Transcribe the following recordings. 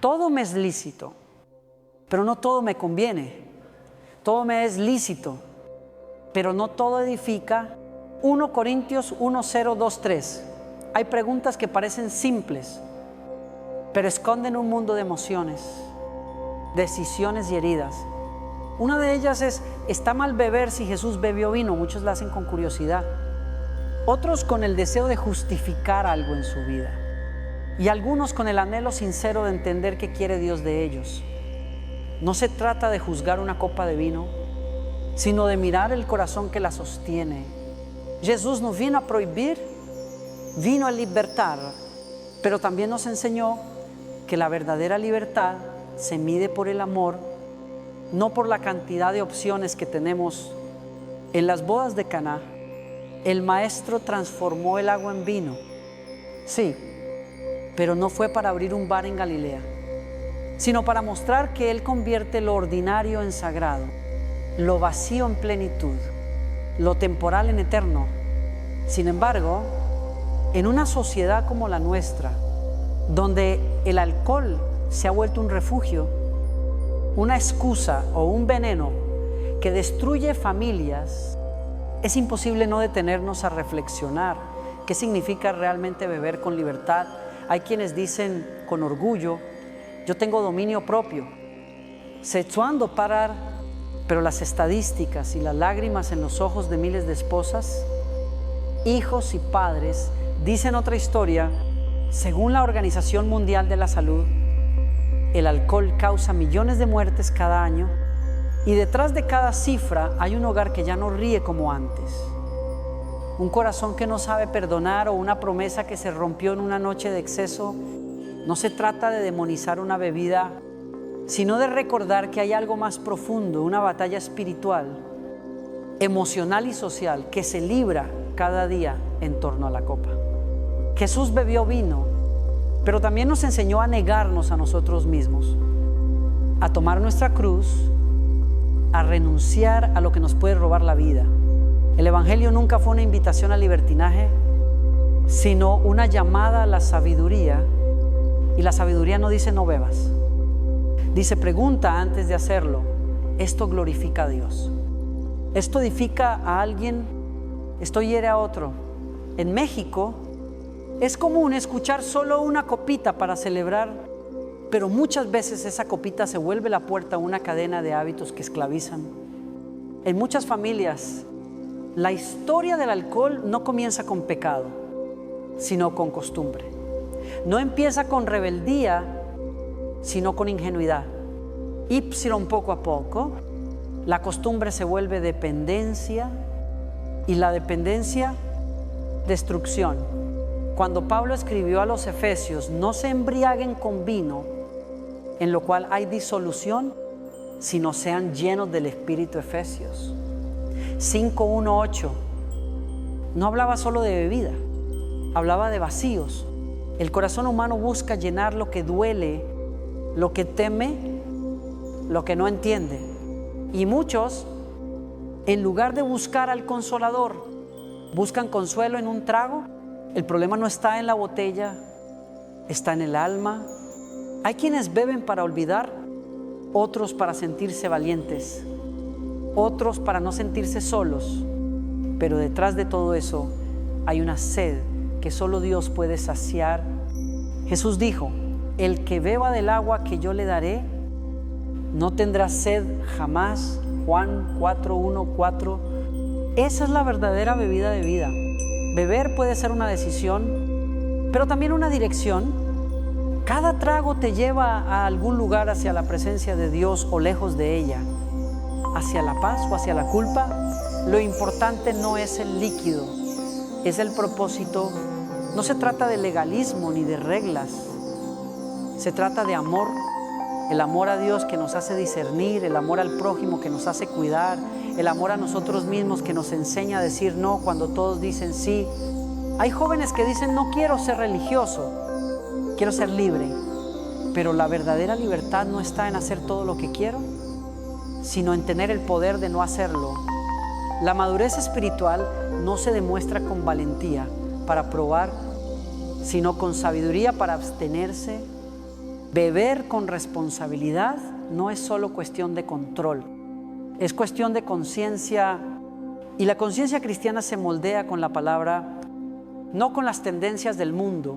Todo me es lícito, pero no todo me conviene. Todo me es lícito, pero no todo edifica. 1 Corintios 1:0-2:3. Hay preguntas que parecen simples, pero esconden un mundo de emociones, decisiones y heridas. Una de ellas es: ¿está mal beber si Jesús bebió vino? Muchos la hacen con curiosidad. Otros con el deseo de justificar algo en su vida. Y algunos con el anhelo sincero de entender qué quiere Dios de ellos. No se trata de juzgar una copa de vino, sino de mirar el corazón que la sostiene. Jesús no vino a prohibir, vino a libertar, pero también nos enseñó que la verdadera libertad se mide por el amor, no por la cantidad de opciones que tenemos. En las bodas de Caná, el maestro transformó el agua en vino. Sí, pero no fue para abrir un bar en Galilea, sino para mostrar que Él convierte lo ordinario en sagrado, lo vacío en plenitud, lo temporal en eterno. Sin embargo, en una sociedad como la nuestra, donde el alcohol se ha vuelto un refugio, una excusa o un veneno que destruye familias, es imposible no detenernos a reflexionar qué significa realmente beber con libertad. Hay quienes dicen con orgullo: yo tengo dominio propio, sé cuándo parar, pero las estadísticas y las lágrimas en los ojos de miles de esposas, hijos y padres dicen otra historia. Según la Organización Mundial de la Salud, el alcohol causa millones de muertes cada año, y detrás de cada cifra hay un hogar que ya no ríe como antes, un corazón que no sabe perdonar o una promesa que se rompió en una noche de exceso. No se trata de demonizar una bebida, sino de recordar que hay algo más profundo, una batalla espiritual, emocional y social que se libra cada día en torno a la copa. Jesús bebió vino, pero también nos enseñó a negarnos a nosotros mismos, a tomar nuestra cruz, a renunciar a lo que nos puede robar la vida. El Evangelio nunca fue una invitación al libertinaje, sino una llamada a la sabiduría. Y la sabiduría no dice no bebas, dice pregunta antes de hacerlo. Esto glorifica a Dios, esto edifica a alguien, esto hiere a otro. En México es común escuchar solo una copita para celebrar, pero muchas veces esa copita se vuelve la puerta a una cadena de hábitos que esclavizan. En muchas familias, la historia del alcohol no comienza con pecado, sino con costumbre. No empieza con rebeldía, sino con ingenuidad. Ipsilon, poco a poco, la costumbre se vuelve dependencia, y la dependencia, destrucción. Cuando Pablo escribió a los Efesios: no se embriaguen con vino, en lo cual hay disolución, sino sean llenos del Espíritu. Efesios 5:1-8 no hablaba solo de bebida, hablaba de vacíos. El corazón humano busca llenar lo que duele, lo que teme, lo que no entiende. Y muchos, en lugar de buscar al Consolador, buscan consuelo en un trago. El problema no está en la botella, está en el alma. Hay quienes beben para olvidar, otros para sentirse valientes, otros para no sentirse solos. Pero detrás de todo eso hay una sed que solo Dios puede saciar. Jesús dijo: el que beba del agua que yo le daré no tendrá sed jamás. Juan 4:1-4. Esa es la verdadera bebida de vida. Beber puede ser una decisión, pero también una dirección. Cada trago te lleva a algún lugar, hacia la presencia de Dios o lejos de ella, hacia la paz o hacia la culpa. Lo importante no es el líquido, es el propósito. No se trata de legalismo ni de reglas, se trata de amor. El amor a Dios que nos hace discernir, el amor al prójimo que nos hace cuidar, el amor a nosotros mismos que nos enseña a decir no cuando todos dicen sí. Hay jóvenes que dicen: no quiero ser religioso, quiero ser libre. Pero la verdadera libertad no está en hacer todo lo que quiero, sino en tener el poder de no hacerlo. La madurez espiritual no se demuestra con valentía para probar, sino con sabiduría para abstenerse Beber con responsabilidad no es solo cuestión de control, es cuestión de conciencia, y la conciencia cristiana se moldea con la palabra, no con las tendencias del mundo.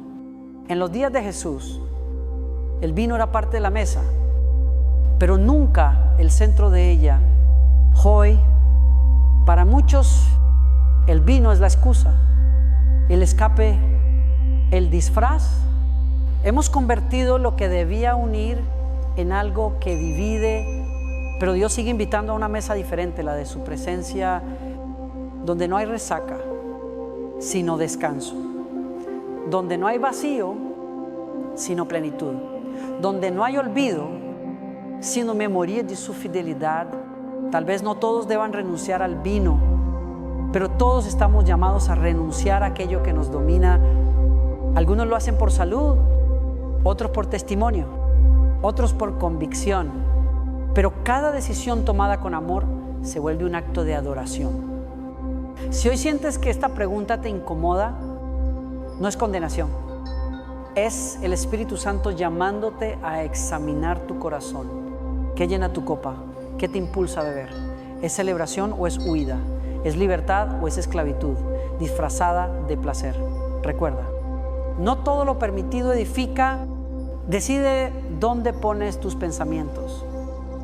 En los días de Jesús, el vino era parte de la mesa, pero nunca el centro de ella. Hoy, para muchos, el vino es la excusa, el escape, el disfraz. Hemos convertido lo que debía unir en algo que divide, pero Dios sigue invitando a una mesa diferente, la de su presencia, donde no hay resaca, sino descanso, donde no hay vacío, sino plenitud, donde no hay olvido, sino memoria de su fidelidad. Tal vez no todos deban renunciar al vino, pero todos estamos llamados a renunciar a aquello que nos domina. Algunos lo hacen por salud, otros por testimonio, otros por convicción, pero cada decisión tomada con amor se vuelve un acto de adoración. Si hoy sientes que esta pregunta te incomoda, no es condenación, es el Espíritu Santo llamándote a examinar tu corazón. ¿Qué llena tu copa? ¿Qué te impulsa a beber? ¿Es celebración o es huida? ¿Es libertad o es esclavitud disfrazada de placer? Recuerda, no todo lo permitido edifica. Decide dónde pones tus pensamientos.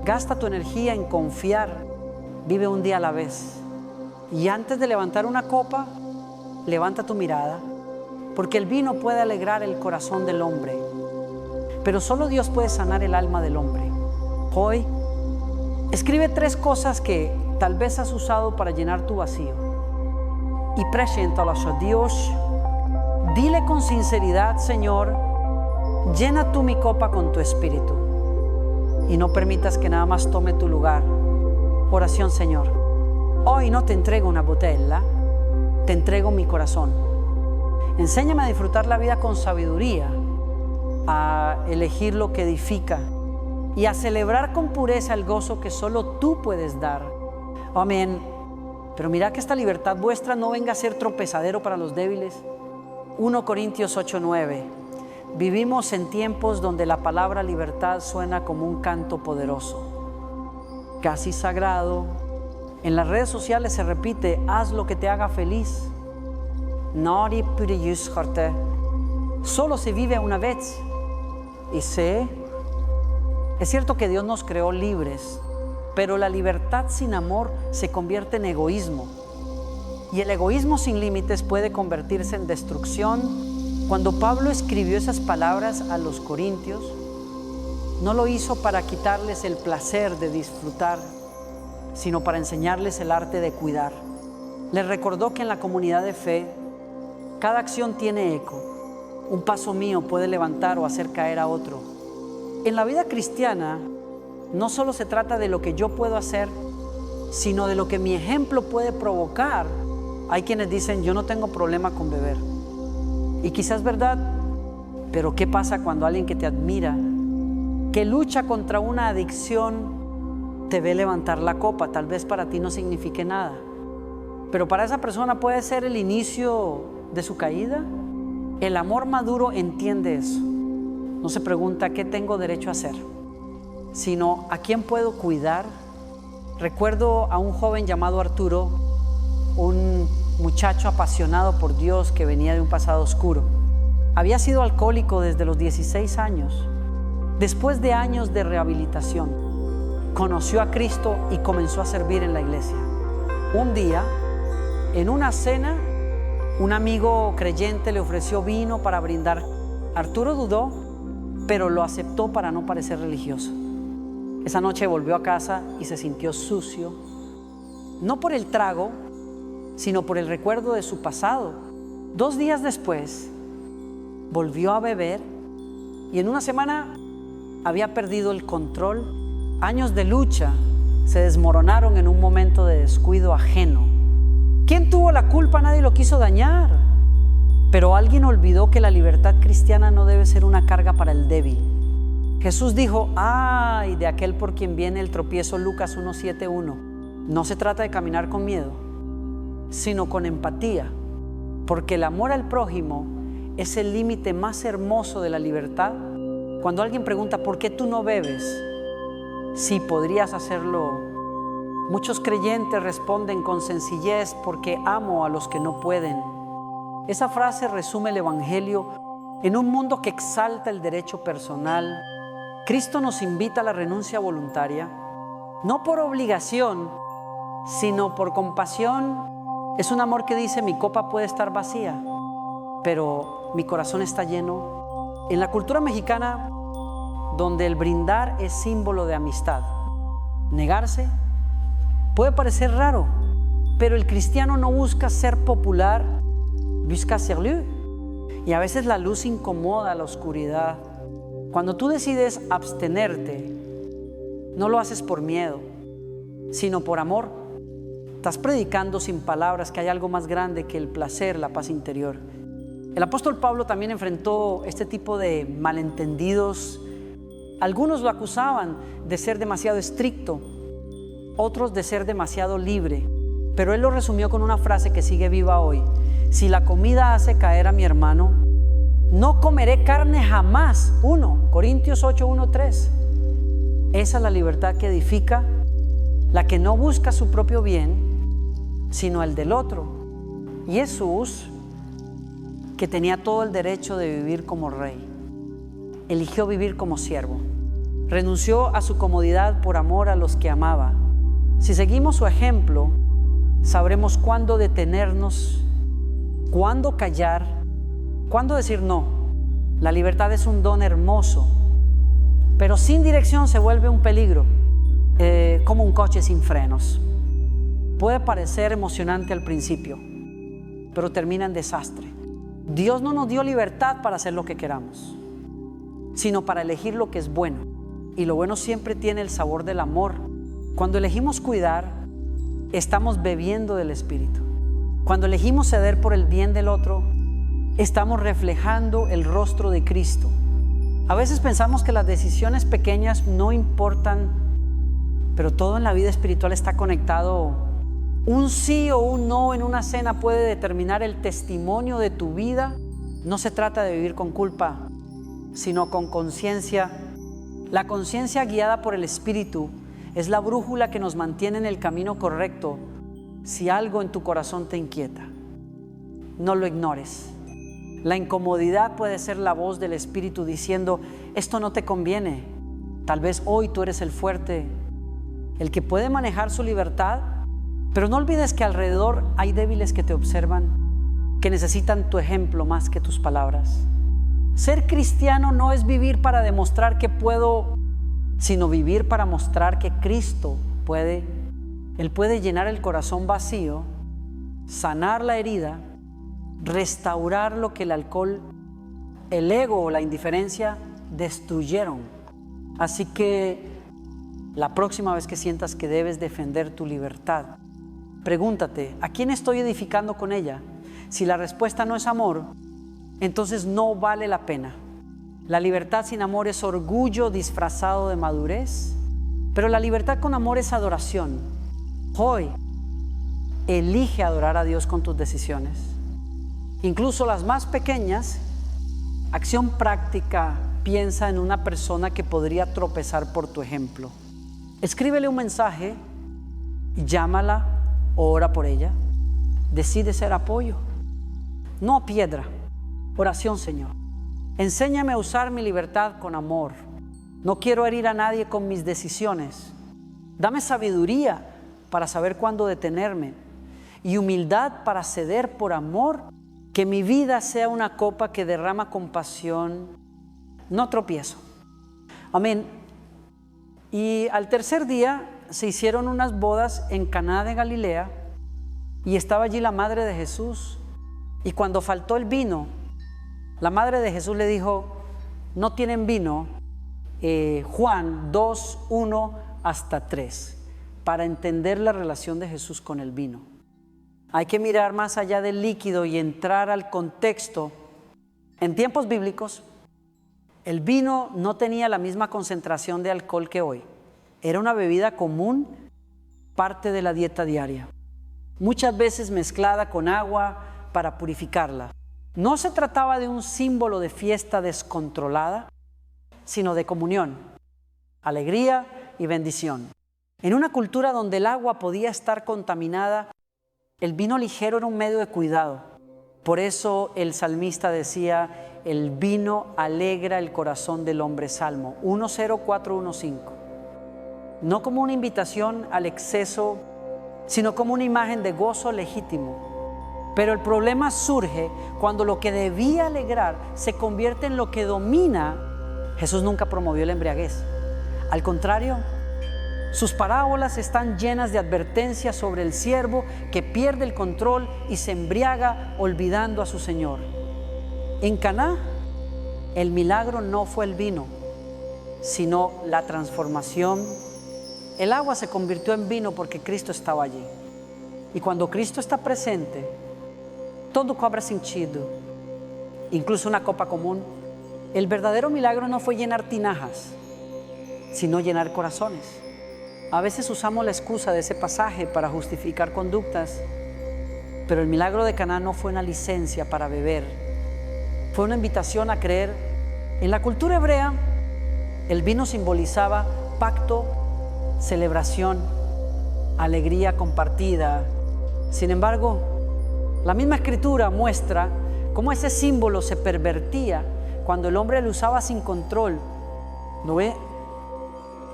Gasta tu energía en confiar. Vive un día a la vez. Y antes de levantar una copa, levanta tu mirada, porque el vino puede alegrar el corazón del hombre, pero solo Dios puede sanar el alma del hombre. Hoy, escribe 3 cosas que tal vez has usado para llenar tu vacío y preséntalas a Dios. Dile con sinceridad: Señor, llena tú mi copa con tu espíritu y no permitas que nada más tome tu lugar. Oración: Señor, hoy no te entrego una botella, te entrego mi corazón. Enséñame a disfrutar la vida con sabiduría, a elegir lo que edifica y a celebrar con pureza el gozo que solo tú puedes dar. Amén. Pero mira que esta libertad vuestra no venga a ser tropezadero para los débiles. 1 Corintios 8:9. Vivimos en tiempos donde la palabra libertad suena como un canto poderoso, casi sagrado. En las redes sociales se repite: haz lo que te haga feliz. Solo se vive una vez. Y sé, es cierto que Dios nos creó libres, pero la libertad sin amor se convierte en egoísmo. Y el egoísmo sin límites puede convertirse en destrucción. Cuando Pablo escribió esas palabras a los corintios, no lo hizo para quitarles el placer de disfrutar, sino para enseñarles el arte de cuidar. Les recordó que en la comunidad de fe, cada acción tiene eco. Un paso mío puede levantar o hacer caer a otro. En la vida cristiana, no solo se trata de lo que yo puedo hacer, sino de lo que mi ejemplo puede provocar. Hay quienes dicen: yo no tengo problema con beber. Y quizás es verdad, pero ¿qué pasa cuando alguien que te admira, que lucha contra una adicción, te ve levantar la copa? Tal vez para ti no signifique nada, pero para esa persona puede ser el inicio de su caída. El amor maduro entiende eso. No se pregunta qué tengo derecho a hacer, sino a quién puedo cuidar. Recuerdo a un joven llamado Arturo, un muchacho apasionado por Dios que venía de un pasado oscuro. Había sido alcohólico desde los 16 años. Después de años de rehabilitación, conoció a Cristo y comenzó a servir en la iglesia. Un día, en una cena, un amigo creyente le ofreció vino para brindar. Arturo dudó, pero lo aceptó para no parecer religioso. Esa noche volvió a casa y se sintió sucio, no por el trago, sino por el recuerdo de su pasado. 2 días después, volvió a beber y en una semana había perdido el control. Años de lucha se desmoronaron en un momento de descuido ajeno. ¿Quién tuvo la culpa? Nadie lo quiso dañar. Pero alguien olvidó que la libertad cristiana no debe ser una carga para el débil. Jesús dijo: ay de aquel por quien viene el tropiezo. Lucas 1:7-1. No se trata de caminar con miedo, sino con empatía, porque el amor al prójimo es el límite más hermoso de la libertad Cuando alguien pregunta, ¿por qué tú no bebes? Sí, podrías hacerlo. Muchos creyentes responden con sencillez, porque amo a los que no pueden. Esa frase resume el Evangelio en un mundo que exalta el derecho personal. Cristo nos invita a la renuncia voluntaria, no por obligación, sino por compasión. Es un amor que dice, mi copa puede estar vacía, pero mi corazón está lleno. En la cultura mexicana, donde el brindar es símbolo de amistad, negarse puede parecer raro, pero el cristiano no busca ser popular, busca ser luz. Y a veces la luz incomoda la oscuridad. Cuando tú decides abstenerte, no lo haces por miedo, sino por amor. Estás predicando sin palabras que hay algo más grande que el placer, la paz interior. El apóstol Pablo también enfrentó este tipo de malentendidos. Algunos lo acusaban de ser demasiado estricto, otros de ser demasiado libre, pero él lo resumió con una frase que sigue viva hoy: si la comida hace caer a mi hermano, no comeré carne jamás. 1 Corintios 8:1-3. Esa es la libertad que edifica, la que no busca su propio bien, sino el del otro. Jesús, que tenía todo el derecho de vivir como rey, eligió vivir como siervo. Renunció a su comodidad por amor a los que amaba. Si seguimos su ejemplo, sabremos cuándo detenernos, cuándo callar, cuándo decir no. La libertad es un don hermoso, pero sin dirección se vuelve un peligro, como un coche sin frenos. Puede parecer emocionante al principio, pero termina en desastre. Dios no nos dio libertad para hacer lo que queramos, sino para elegir lo que es bueno. Y lo bueno siempre tiene el sabor del amor. Cuando elegimos cuidar, estamos bebiendo del Espíritu. Cuando elegimos ceder por el bien del otro, estamos reflejando el rostro de Cristo. A veces pensamos que las decisiones pequeñas no importan, pero todo en la vida espiritual está conectado. Un sí o un no en una cena puede determinar el testimonio de tu vida. No se trata de vivir con culpa, sino con conciencia. La conciencia guiada por el Espíritu es la brújula que nos mantiene en el camino correcto. Si algo en tu corazón te inquieta, no lo ignores. La incomodidad puede ser la voz del Espíritu diciendo, esto no te conviene. Tal vez hoy tú eres el fuerte, el que puede manejar su libertad, pero no olvides que alrededor hay débiles que te observan, que necesitan tu ejemplo más que tus palabras. Ser cristiano no es vivir para demostrar que puedo, sino vivir para mostrar que Cristo puede. Él puede llenar el corazón vacío, sanar la herida, restaurar lo que el alcohol, el ego o la indiferencia destruyeron. Así que la próxima vez que sientas que debes defender tu libertad, pregúntate, ¿a quién estoy edificando con ella? Si la respuesta no es amor, entonces no vale la pena. La libertad sin amor es orgullo disfrazado de madurez, pero la libertad con amor es adoración. Hoy, elige adorar a Dios con tus decisiones, incluso las más pequeñas. Acción práctica: piensa en una persona que podría tropezar por tu ejemplo. Escríbele un mensaje, llámala, ora por ella. Decide ser apoyo, no piedra. Oración: Señor, enséñame a usar mi libertad con amor. No quiero herir a nadie con mis decisiones. Dame sabiduría para saber cuándo detenerme y humildad para ceder por amor. Que mi vida sea una copa que derrama compasión, no tropiezo. Amén. Y al tercer día se hicieron unas bodas en Caná de Galilea y estaba allí la madre de Jesús. Y cuando faltó el vino, la madre de Jesús le dijo, no tienen vino. Juan 2:1-3, para entender la relación de Jesús con el vino. Hay que mirar más allá del líquido y entrar al contexto. En tiempos bíblicos, el vino no tenía la misma concentración de alcohol que hoy. Era una bebida común, parte de la dieta diaria, muchas veces mezclada con agua para purificarla. No se trataba de un símbolo de fiesta descontrolada, sino de comunión, alegría y bendición. En una cultura donde el agua podía estar contaminada, el vino ligero era un medio de cuidado. Por eso el salmista decía, el vino alegra el corazón del hombre. Salmo 10415. No como una invitación al exceso, sino como una imagen de gozo legítimo. Pero el problema surge cuando lo que debía alegrar se convierte en lo que domina. Jesús nunca promovió la embriaguez. Al contrario, sus parábolas están llenas de advertencias sobre el siervo que pierde el control y se embriaga olvidando a su Señor. En Caná, el milagro no fue el vino, sino la transformación. El agua se convirtió en vino porque Cristo estaba allí. Y cuando Cristo está presente, todo cobra sentido, incluso una copa común. El verdadero milagro no fue llenar tinajas, sino llenar corazones. A veces usamos la excusa de ese pasaje para justificar conductas, pero el milagro de Caná no fue una licencia para beber, fue una invitación a creer. En la cultura hebrea, el vino simbolizaba pacto, celebración, alegría compartida. Sin embargo, la misma Escritura muestra cómo ese símbolo se pervertía cuando el hombre lo usaba sin control. ¿Lo ve?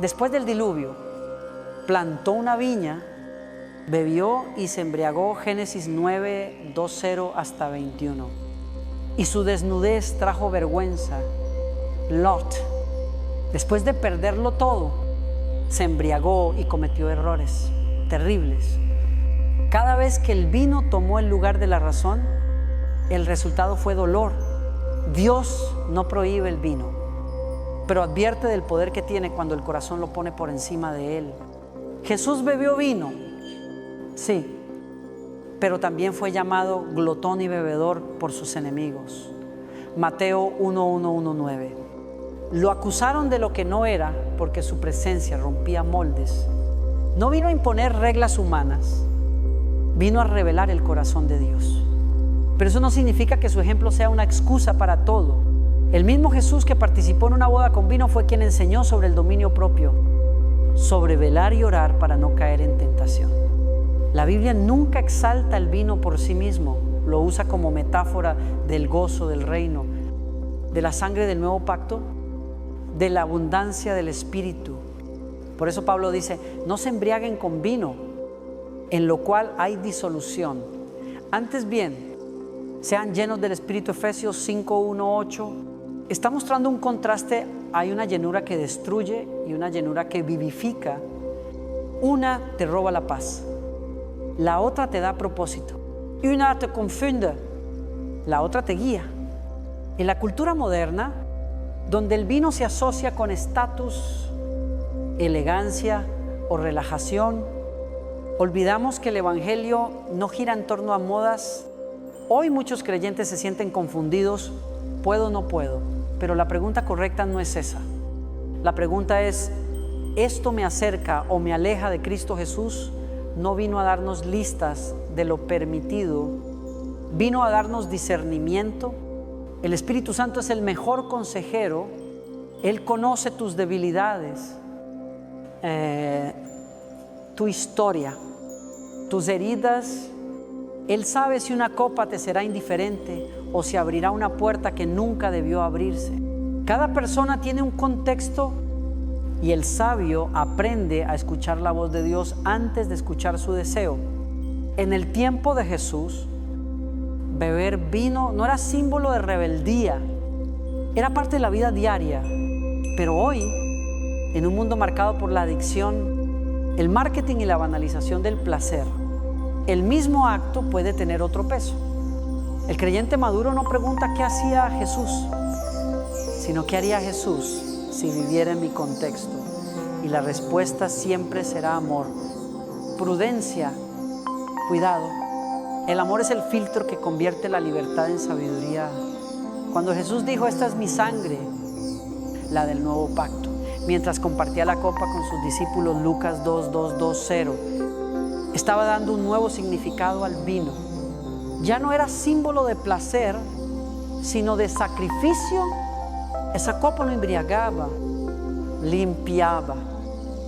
Después del diluvio, plantó una viña, bebió y se embriagó, Génesis 9, 2:0 hasta 21. Y su desnudez trajo vergüenza. Lot, después de perderlo todo, se embriagó y cometió errores terribles. Cada vez que el vino tomó el lugar de la razón, el resultado fue dolor. Dios no prohíbe el vino, pero advierte del poder que tiene cuando el corazón lo pone por encima de él. Jesús bebió vino, sí, pero también fue llamado glotón y bebedor por sus enemigos. Mateo 1:1-1:9. Lo acusaron de lo que no era porque su presencia rompía moldes. No vino a imponer reglas humanas, vino a revelar el corazón de Dios. Pero eso no significa que su ejemplo sea una excusa para todo. El mismo Jesús que participó en una boda con vino fue quien enseñó sobre el dominio propio, sobre velar y orar para no caer en tentación. La Biblia nunca exalta el vino por sí mismo, lo usa como metáfora del gozo del reino, de la sangre del nuevo pacto, de la abundancia del Espíritu. Por eso Pablo dice, no se embriaguen con vino, en lo cual hay disolución. Antes bien, sean llenos del Espíritu. Efesios 5:1-8. Está mostrando un contraste. Hay una llenura que destruye y una llenura que vivifica. Una te roba la paz, la otra te da propósito. Una te confunde, la otra te guía. En la cultura moderna, donde el vino se asocia con estatus, elegancia o relajación, olvidamos que el Evangelio no gira en torno a modas. Hoy muchos creyentes se sienten confundidos, puedo o no puedo, pero la pregunta correcta no es esa. La pregunta es, ¿esto me acerca o me aleja de Cristo Jesús? No vino a darnos listas de lo permitido, vino a darnos discernimiento. El Espíritu Santo es el mejor consejero. Él conoce tus debilidades, tu historia, tus heridas. Él sabe si una copa te será indiferente o si abrirá una puerta que nunca debió abrirse. Cada persona tiene un contexto y el sabio aprende a escuchar la voz de Dios antes de escuchar su deseo. En el tiempo de Jesús, beber vino no era símbolo de rebeldía, era parte de la vida diaria. Pero hoy, en un mundo marcado por la adicción, el marketing y la banalización del placer, el mismo acto puede tener otro peso. El creyente maduro no pregunta qué hacía Jesús, sino qué haría Jesús si viviera en mi contexto. Y la respuesta siempre será amor, prudencia, cuidado. El amor es el filtro que convierte la libertad en sabiduría. Cuando Jesús dijo, esta es mi sangre, la del nuevo pacto, mientras compartía la copa con sus discípulos, Lucas 2:20, estaba dando un nuevo significado al vino. Ya no era símbolo de placer, sino de sacrificio Esa copa no embriagaba, limpiaba,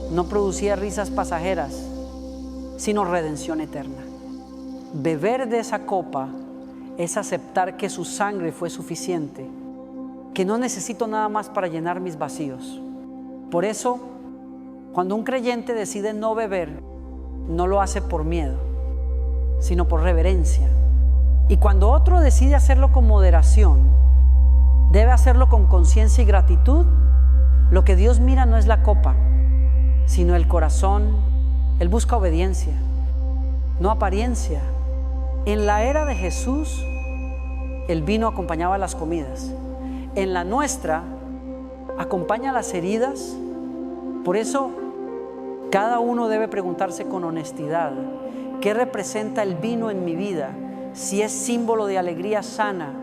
no producía risas pasajeras, sino redención eterna. Beber de esa copa es aceptar que su sangre fue suficiente, que no necesito nada más para llenar mis vacíos. Por eso, cuando un creyente decide no beber, no lo hace por miedo, sino por reverencia. Y cuando otro decide hacerlo con moderación, debe hacerlo con conciencia y gratitud. Lo que Dios mira no es la copa, sino el corazón. Él busca obediencia, no apariencia. En la era de Jesús, el vino acompañaba las comidas. En la nuestra, acompaña las heridas. Por eso, cada uno debe preguntarse con honestidad: ¿qué representa el vino en mi vida? Si es símbolo de alegría sana,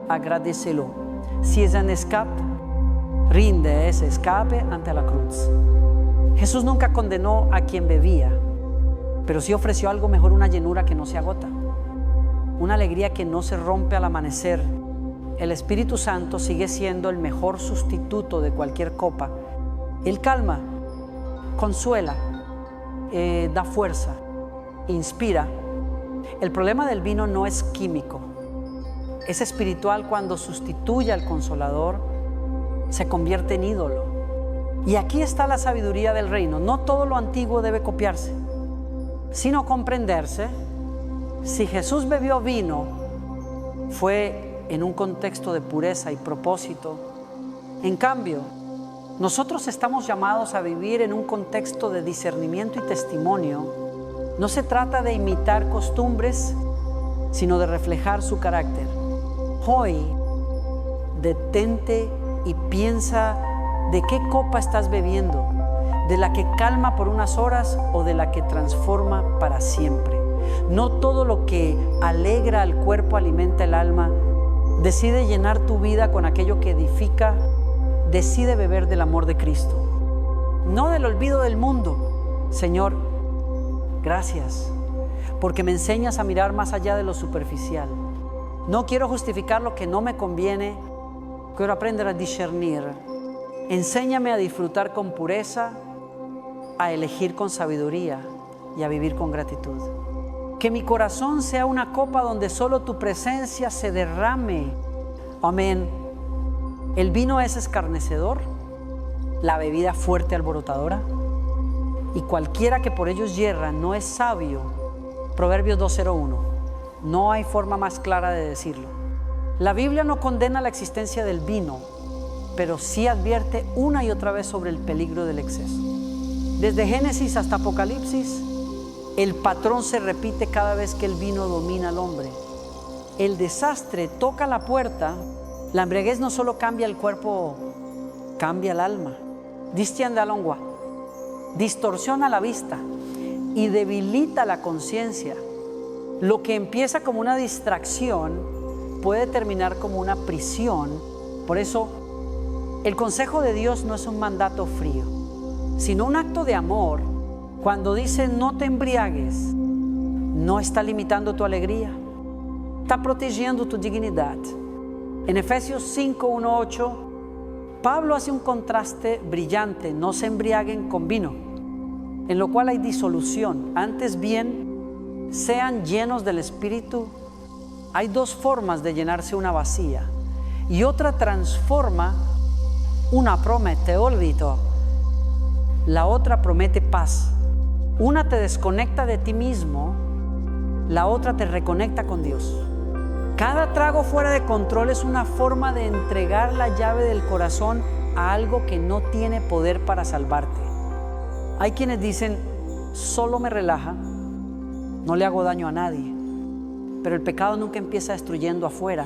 agradécelo. Si es un escape, rinde ese escape ante la cruz. Jesús nunca condenó a quien bebía, pero sí ofreció algo mejor: una llenura que no se agota, una alegría que no se rompe al amanecer. El Espíritu Santo sigue siendo el mejor sustituto de cualquier copa. Él calma, consuela, da fuerza, inspira. El problema del vino no es químico, es espiritual. Cuando sustituye al Consolador, se convierte en ídolo. Y aquí está la sabiduría del reino. No todo lo antiguo debe copiarse, sino comprenderse. Si Jesús bebió vino, fue en un contexto de pureza y propósito. En cambio, nosotros estamos llamados a vivir en un contexto de discernimiento y testimonio. No se trata de imitar costumbres, sino de reflejar su carácter. Hoy, detente y piensa de qué copa estás bebiendo, de la que calma por unas horas o de la que transforma para siempre. No todo lo que alegra al cuerpo alimenta el alma. Decide llenar tu vida con aquello que edifica. Decide beber del amor de Cristo, no del olvido del mundo. Señor, gracias, porque me enseñas a mirar más allá de lo superficial. No quiero justificar lo que no me conviene, quiero aprender a discernir. Enséñame a disfrutar con pureza, a elegir con sabiduría y a vivir con gratitud. Que mi corazón sea una copa donde solo tu presencia se derrame. Amén. El vino es escarnecedor, la bebida fuerte alborotadora, y cualquiera que por ellos yerra no es sabio. Proverbios 2:01. No hay forma más clara de decirlo. La Biblia no condena la existencia del vino, pero sí advierte una y otra vez sobre el peligro del exceso. Desde Génesis hasta Apocalipsis, el patrón se repite cada vez que el vino domina al hombre. El desastre toca la puerta. La embriaguez no solo cambia el cuerpo, cambia el alma. Distiende la lengua, distorsiona la vista y debilita la conciencia. Lo que empieza como una distracción puede terminar como una prisión. Por eso, el consejo de Dios no es un mandato frío, sino un acto de amor. Cuando dice no te embriagues, no está limitando tu alegría, está protegiendo tu dignidad. En Efesios 5:1-8, Pablo hace un contraste brillante: no se embriaguen con vino, en lo cual hay disolución, antes bien sean llenos del Espíritu. Hay dos formas de llenarse una vacía, y otra transforma. Una promete olvido, la otra promete paz. Una te desconecta de ti mismo, la otra te reconecta con Dios. Cada trago fuera de control es una forma de entregar la llave del corazón a algo que no tiene poder para salvarte. Hay quienes dicen: solo me relaja, no le hago daño a nadie. Pero el pecado nunca empieza destruyendo afuera,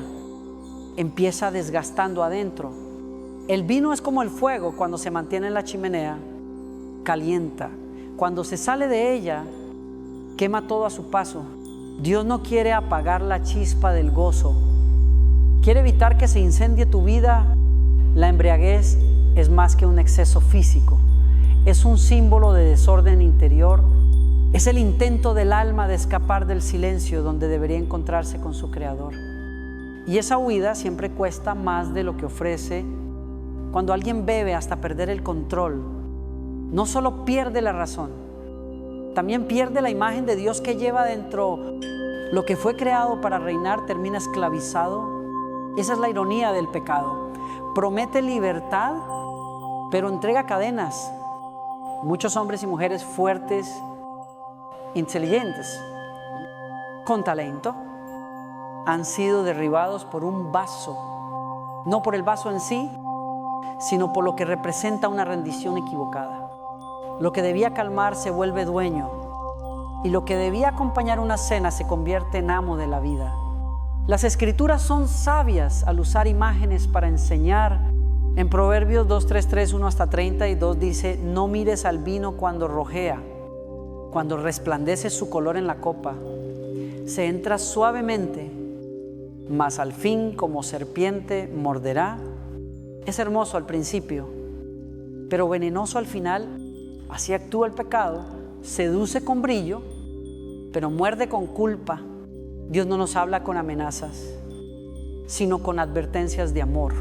empieza desgastando adentro. El vino es como el fuego: cuando se mantiene en la chimenea, calienta. Cuando se sale de ella, quema todo a su paso. Dios no quiere apagar la chispa del gozo, quiere evitar que se incendie tu vida. La embriaguez es más que un exceso físico, es un símbolo de desorden interior. Es el intento del alma de escapar del silencio donde debería encontrarse con su Creador. Y esa huida siempre cuesta más de lo que ofrece cuando alguien bebe hasta perder el control, no solo pierde la razón, también pierde la imagen de Dios que lleva dentro. Lo que fue creado para reinar termina esclavizado. Esa es la ironía del pecado. Promete libertad, pero entrega cadenas. Muchos hombres y mujeres fuertes, inteligentes, con talento, han sido derribados por un vaso, no por el vaso en sí, sino por lo que representa una rendición equivocada. Lo que debía calmar se vuelve dueño, y lo que debía acompañar una cena se convierte en amo de la vida. Las Escrituras son sabias al usar imágenes para enseñar. En Proverbios 2:3, 1 hasta 32 dice: no mires al vino cuando rojea, cuando resplandece su color en la copa. Se entra suavemente, mas al fin como serpiente morderá. Es hermoso al principio, pero venenoso al final. Así actúa el pecado, seduce con brillo, pero muerde con culpa. Dios no nos habla con amenazas, sino con advertencias de amor.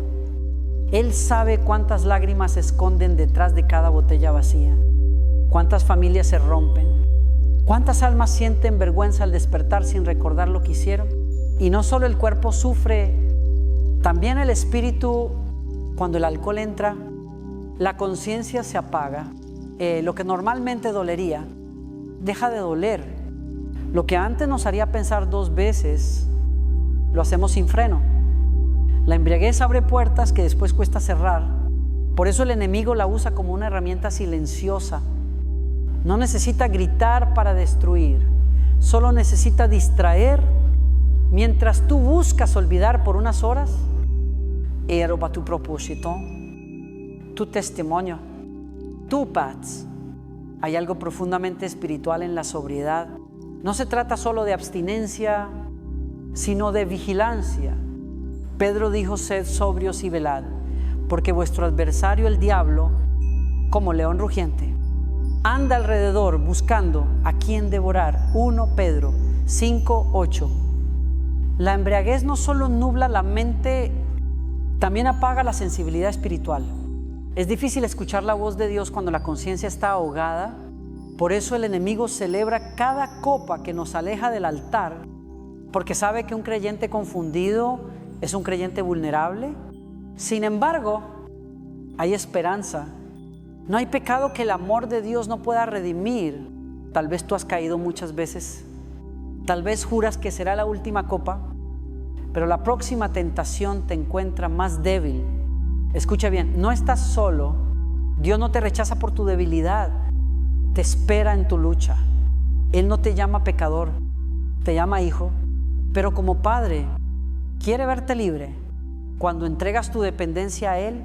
Él sabe cuántas lágrimas se esconden detrás de cada botella vacía, cuántas familias se rompen, cuántas almas sienten vergüenza al despertar sin recordar lo que hicieron. Y no solo el cuerpo sufre, también el espíritu. Cuando el alcohol entra, la conciencia se apaga. Lo que normalmente dolería, deja de doler. Lo que antes nos haría pensar 2 veces, lo hacemos sin freno. La embriaguez abre puertas que después cuesta cerrar. Por eso el enemigo la usa como una herramienta silenciosa. No necesita gritar para destruir, solo necesita distraer. Mientras tú buscas olvidar por unas horas, roba tu propósito, tu testimonio, tu paz. Hay algo profundamente espiritual en la sobriedad. No se trata solo de abstinencia, sino de vigilancia. Pedro dijo: sed sobrios y velad, porque vuestro adversario el diablo, como león rugiente, anda alrededor buscando a quien devorar. 1 Pedro 5:8. La embriaguez no solo nubla la mente, también apaga la sensibilidad espiritual. Es difícil escuchar la voz de Dios cuando la conciencia está ahogada. Por eso el enemigo celebra cada copa que nos aleja del altar, porque sabe que un creyente confundido es un creyente vulnerable. Sin embargo, hay esperanza. No hay pecado que el amor de Dios no pueda redimir. Tal vez tú has caído muchas veces. Tal vez juras que será la última copa, pero la próxima tentación te encuentra más débil. Escucha bien, no estás solo. Dios no te rechaza por tu debilidad. Te espera en tu lucha. Él no te llama pecador, te llama hijo. Pero como padre, quiere verte libre. Cuando entregas tu dependencia a Él,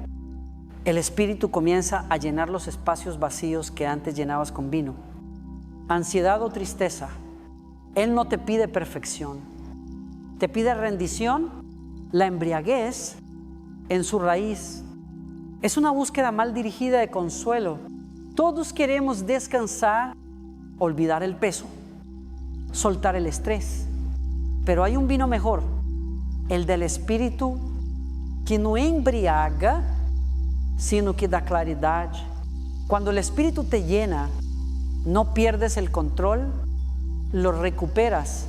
el Espíritu comienza a llenar los espacios vacíos que antes llenabas con vino. Ansiedad o tristeza, Él no te pide perfección, te pide rendición. La embriaguez, en su raíz, es una búsqueda mal dirigida de consuelo. Todos queremos descansar, olvidar el peso, soltar el estrés. Pero hay un vino mejor, el del Espíritu, que no embriaga, sino que da claridad. Cuando el Espíritu te llena, no pierdes el control, lo recuperas.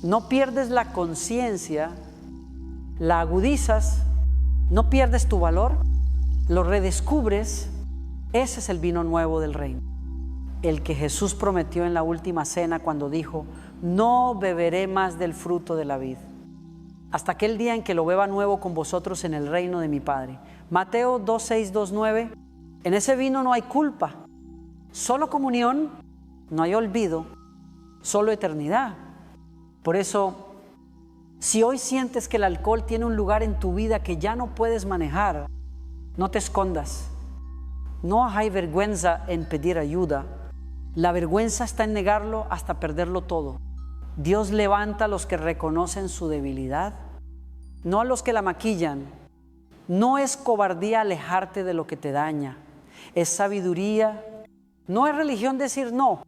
No pierdes la conciencia, la agudizas, no pierdes tu valor, lo redescubres. Ese es el vino nuevo del reino, el que Jesús prometió en la última cena cuando dijo: no beberé más del fruto de la vid, hasta aquel día en que lo beba nuevo con vosotros en el reino de mi Padre. Mateo 2:6, 2:9. En ese vino no hay culpa, solo comunión, no hay olvido, solo eternidad. Por eso, si hoy sientes que el alcohol tiene un lugar en tu vida que ya no puedes manejar, no te escondas. No hay vergüenza en pedir ayuda. La vergüenza está en negarlo hasta perderlo todo. Dios levanta a los que reconocen su debilidad, no a los que la maquillan. No es cobardía alejarte de lo que te daña, es sabiduría. No es religión decir no,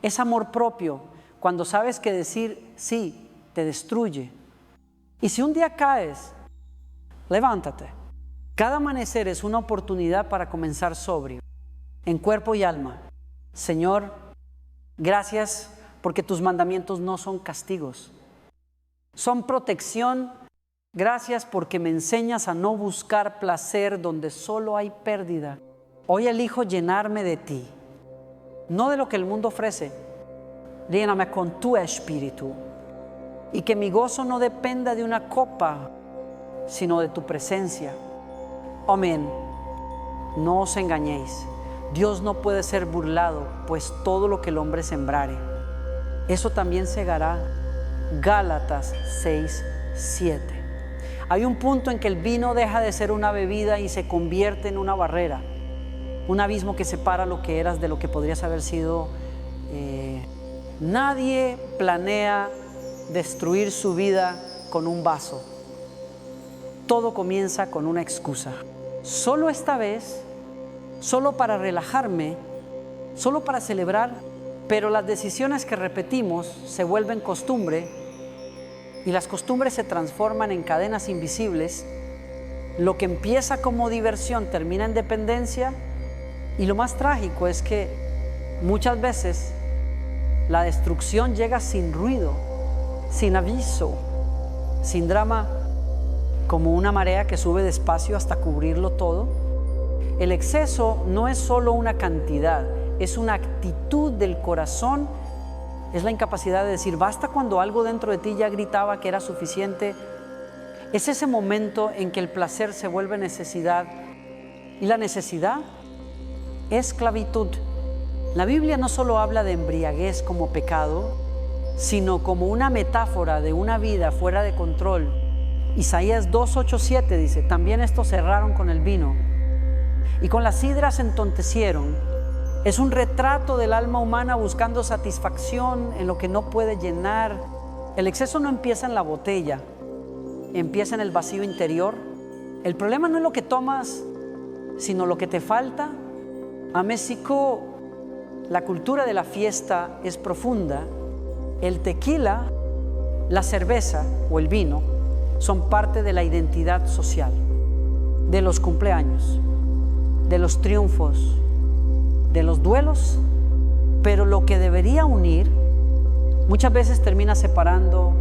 es amor propio, cuando sabes que decir sí te destruye. Y si un día caes, levántate, Cada amanecer es una oportunidad para comenzar sobrio, en cuerpo y alma. Señor, gracias porque tus mandamientos no son castigos, son protección. Gracias porque me enseñas a no buscar placer donde solo hay pérdida. Hoy elijo llenarme de ti, no de lo que el mundo ofrece. Lléname con tu espíritu y que mi gozo no dependa de una copa, sino de tu presencia. Amén. No os engañéis. Dios no puede ser burlado, pues todo lo que el hombre sembrare, eso también segará. Gálatas 6:7. Hay un punto en que el vino deja de ser una bebida y se convierte en una barrera, un abismo que separa lo que eras de lo que podrías haber sido. Nadie planea destruir su vida con un vaso. Todo comienza con una excusa. Solo esta vez, solo para relajarme, solo para celebrar, pero las decisiones que repetimos se vuelven costumbre y las costumbres se transforman en cadenas invisibles. Lo que empieza como diversión termina en dependencia, y lo más trágico es que muchas veces la destrucción llega sin ruido, sin aviso, sin drama, como una marea que sube despacio hasta cubrirlo todo. El exceso no es solo una cantidad, es una actitud del corazón. Es la incapacidad de decir basta cuando algo dentro de ti ya gritaba que era suficiente. Es ese momento en que el placer se vuelve necesidad, y la necesidad es esclavitud. La Biblia no solo habla de embriaguez como pecado, sino como una metáfora de una vida fuera de control. Isaías 2:8-7 dice: también estos se erraron con el vino y con las sidras se entontecieron. Es un retrato del alma humana buscando satisfacción en lo que no puede llenar. El exceso no empieza en la botella, empieza en el vacío interior. El problema no es lo que tomas, sino lo que te falta. A México, la cultura de la fiesta es profunda. El tequila, la cerveza o el vino son parte de la identidad social, de los cumpleaños, de los triunfos, de los duelos, pero lo que debería unir muchas veces termina separando.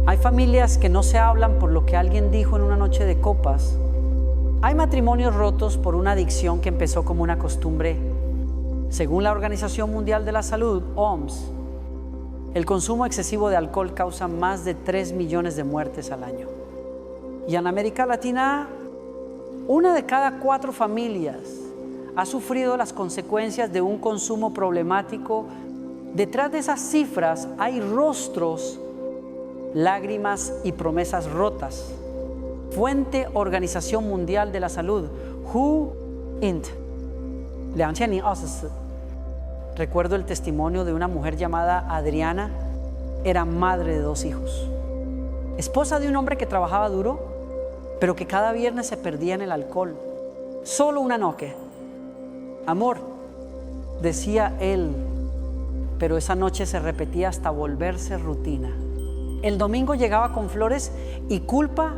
Hay familias que no se hablan por lo que alguien dijo en una noche de copas. Hay matrimonios rotos por una adicción que empezó como una costumbre. Según la Organización Mundial de la Salud, OMS, el consumo excesivo de alcohol causa más de 3 millones de muertes al año. Y en América Latina, 1 de cada 4 familias ha sufrido las consecuencias de un consumo problemático. Detrás de esas cifras hay rostros, lágrimas y promesas rotas. Fuente Organización Mundial de la Salud, WHO Int. 2024. Recuerdo el testimonio de una mujer llamada Adriana. Era madre de 2 hijos, esposa de un hombre que trabajaba duro, pero que cada viernes se perdía en el alcohol. Solo una noche. Amor, decía él, pero esa noche se repetía hasta volverse rutina. El domingo llegaba con flores y culpa.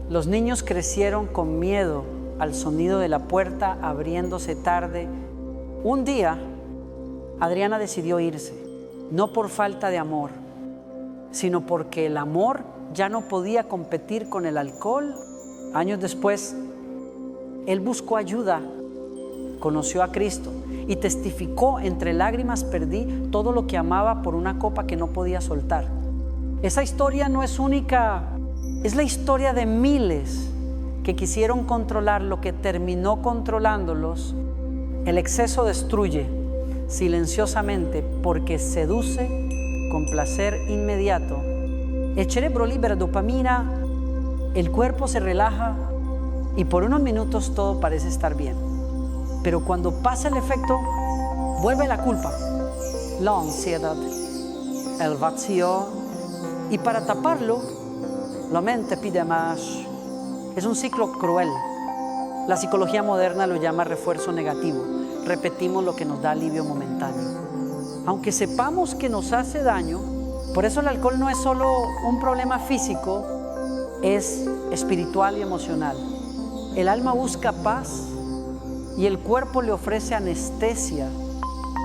Los niños crecieron con miedo al sonido de la puerta abriéndose tarde. Un día, Adriana decidió irse, no por falta de amor, sino porque el amor ya no podía competir con el alcohol. Años después, él buscó ayuda, conoció a Cristo y testificó: entre lágrimas perdí todo lo que amaba por una copa que no podía soltar. Esa historia no es única, es la historia de miles que quisieron controlar lo que terminó controlándolos. El exceso destruye silenciosamente porque seduce con placer inmediato. El cerebro libera dopamina, el cuerpo se relaja y por unos minutos todo parece estar bien. Pero cuando pasa el efecto, vuelve la culpa, la ansiedad, el vacío, y para taparlo, la mente pide más. Es un ciclo cruel. La psicología moderna lo llama refuerzo negativo. Repetimos lo que nos da alivio momentáneo, aunque sepamos que nos hace daño. Por eso el alcohol no es solo un problema físico, es espiritual y emocional. El alma busca paz y el cuerpo le ofrece anestesia,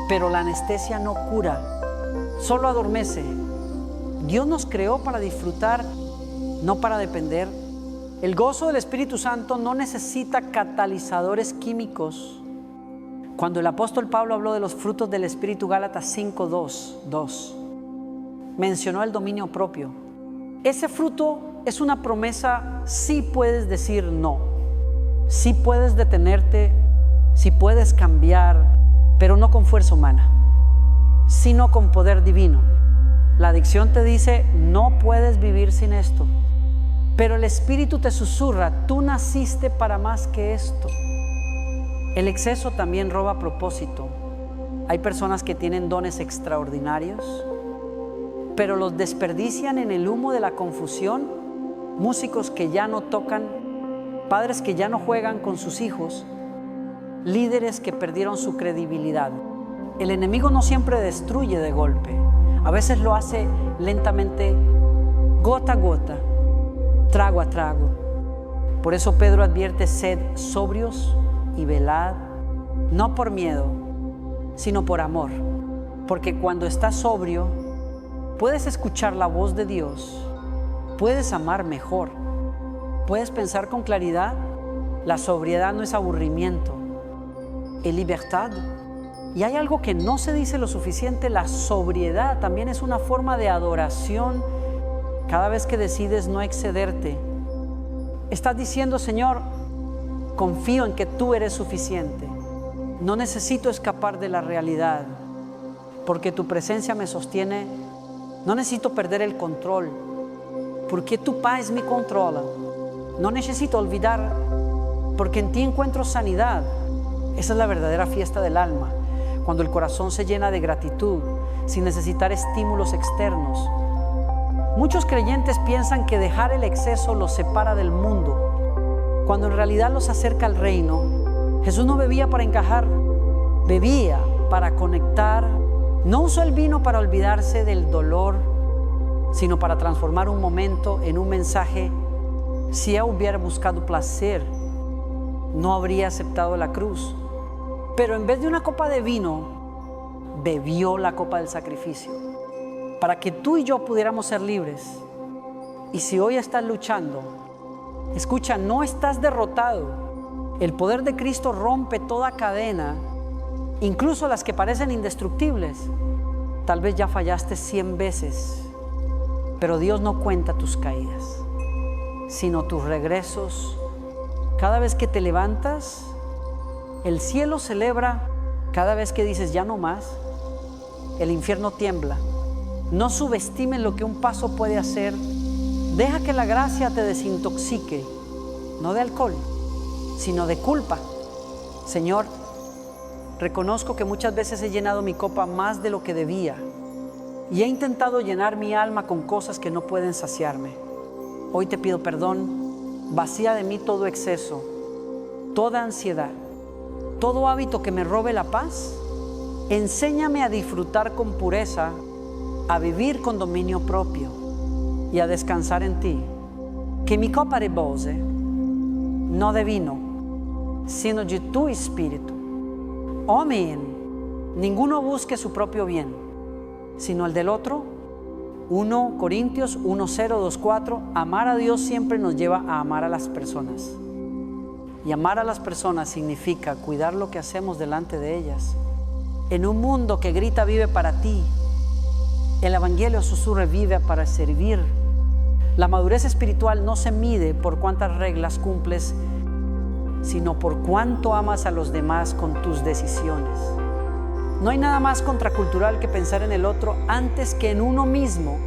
pero la anestesia no cura, solo adormece. Dios nos creó para disfrutar, no para depender. El gozo del Espíritu Santo no necesita catalizadores químicos. Cuando el apóstol Pablo habló de los frutos del Espíritu, Gálatas 5:2, mencionó el dominio propio. Ese fruto es una promesa. Sí puedes decir no, sí puedes detenerte, sí puedes cambiar, pero no con fuerza humana, sino con poder divino. La adicción te dice, no puedes vivir sin esto, pero el Espíritu te susurra, tú naciste para más que esto. El exceso también roba propósito. Hay personas que tienen dones extraordinarios, pero los desperdician en el humo de la confusión. Músicos que ya no tocan, padres que ya no juegan con sus hijos, líderes que perdieron su credibilidad. El enemigo no siempre destruye de golpe, a veces lo hace lentamente, gota a gota, trago a trago. Por eso Pedro advierte, sed sobrios y velad, no por miedo, sino por amor. Porque cuando estás sobrio, puedes escuchar la voz de Dios, puedes amar mejor, puedes pensar con claridad. La sobriedad no es aburrimiento, es libertad. Y hay algo que no se dice lo suficiente, la sobriedad también es una forma de adoración. Cada vez que decides no excederte, estás diciendo, Señor, confío en que tú eres suficiente. No necesito escapar de la realidad, porque tu presencia me sostiene. No necesito perder el control, porque tu paz me controla. No necesito olvidar, porque en ti encuentro sanidad. Esa es la verdadera fiesta del alma, cuando el corazón se llena de gratitud, sin necesitar estímulos externos. Muchos creyentes piensan que dejar el exceso los separa del mundo, cuando en realidad los acerca al reino. Jesús no bebía para encajar, bebía para conectar. No usó el vino para olvidarse del dolor, sino para transformar un momento en un mensaje. Si él hubiera buscado placer, no habría aceptado la cruz. Pero en vez de una copa de vino, bebió la copa del sacrificio, para que tú y yo pudiéramos ser libres. Y si hoy estás luchando, escucha, no estás derrotado. El poder de Cristo rompe toda cadena, incluso las que parecen indestructibles. Tal vez ya fallaste 100 veces, pero Dios no cuenta tus caídas, sino tus regresos. Cada vez que te levantas, el cielo celebra. Cada vez que dices ya no más, el infierno tiembla. No subestimes lo que un paso puede hacer. Deja que la gracia te desintoxique, no de alcohol, sino de culpa. Señor, reconozco que muchas veces he llenado mi copa más de lo que debía y he intentado llenar mi alma con cosas que no pueden saciarme. Hoy te pido perdón. Vacía de mí todo exceso, toda ansiedad, todo hábito que me robe la paz. Enséñame a disfrutar con pureza, a vivir con dominio propio y a descansar en ti. Que mi copa rebose, no de vino, sino de tu espíritu. Amén. Ninguno busque su propio bien, sino el del otro. 1 Corintios 1:0-2:4. Amar a Dios siempre nos lleva a amar a las personas. Y amar a las personas significa cuidar lo que hacemos delante de ellas. En un mundo que grita vive para ti, el evangelio susurra vive para servir. La madurez espiritual no se mide por cuántas reglas cumples, sino por cuánto amas a los demás con tus decisiones. No hay nada más contracultural que pensar en el otro antes que en uno mismo.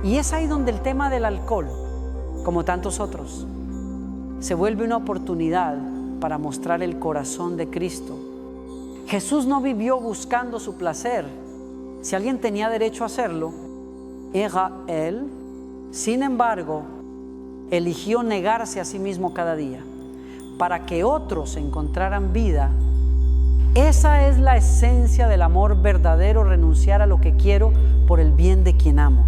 Y es ahí donde el tema del alcohol, como tantos otros, se vuelve una oportunidad para mostrar el corazón de Cristo. Jesús no vivió buscando su placer. Si alguien tenía derecho a hacerlo, era Él. Sin embargo, eligió negarse a sí mismo cada día para que otros encontraran vida. Esa es la esencia del amor verdadero, renunciar a lo que quiero por el bien de quien amo.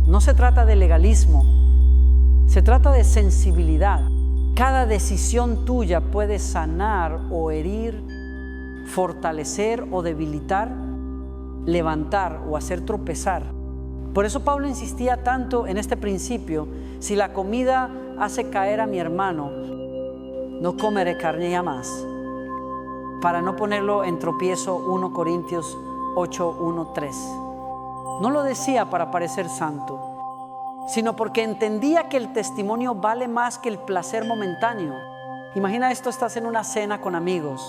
No se trata de legalismo, se trata de sensibilidad. cada decisión tuya puede sanar o herir, fortalecer o debilitar, levantar o hacer tropezar. Por eso Pablo insistía tanto en este principio: si la comida hace caer a mi hermano, no comeré carne jamás, para no ponerlo en tropiezo. 1 Corintios 8, 1, 3. No lo decía para parecer santo, sino porque entendía que el testimonio vale más que el placer momentáneo. Imagina esto: estás en una cena con amigos,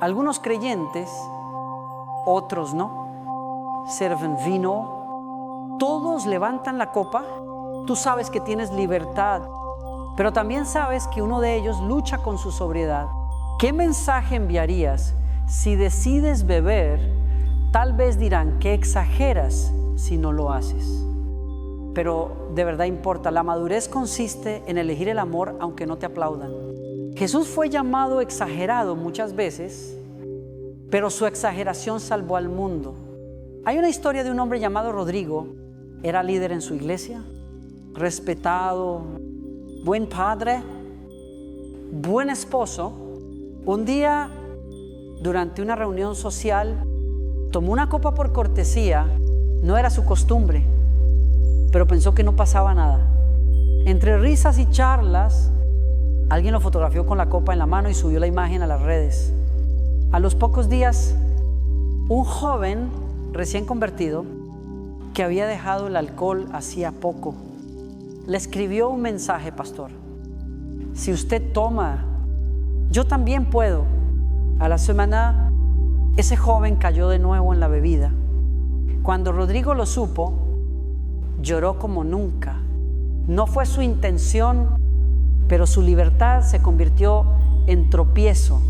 algunos creyentes, otros no, sirven vino, todos levantan la copa. Tú sabes que tienes libertad, pero también sabes que uno de ellos lucha con su sobriedad. ¿Qué mensaje enviarías si decides beber? Tal vez dirán que exageras si no lo haces. Pero de verdad importa. La madurez consiste en elegir el amor aunque no te aplaudan. Jesús fue llamado exagerado muchas veces, pero su exageración salvó al mundo. Hay una historia de un hombre llamado Rodrigo. Era líder en su iglesia, respetado, buen padre, buen esposo. Un día, durante una reunión social, tomó una copa por cortesía. No era su costumbre, pero pensó que no pasaba nada. Entre risas y charlas, alguien lo fotografió con la copa en la mano y subió la imagen a las redes. A los pocos días, un joven recién convertido, que había dejado el alcohol hacía poco, le escribió un mensaje: pastor, si usted toma, yo también puedo. A la semana, ese joven cayó de nuevo en la bebida. Cuando Rodrigo lo supo, lloró como nunca. No fue su intención, pero su libertad se convirtió en tropiezo.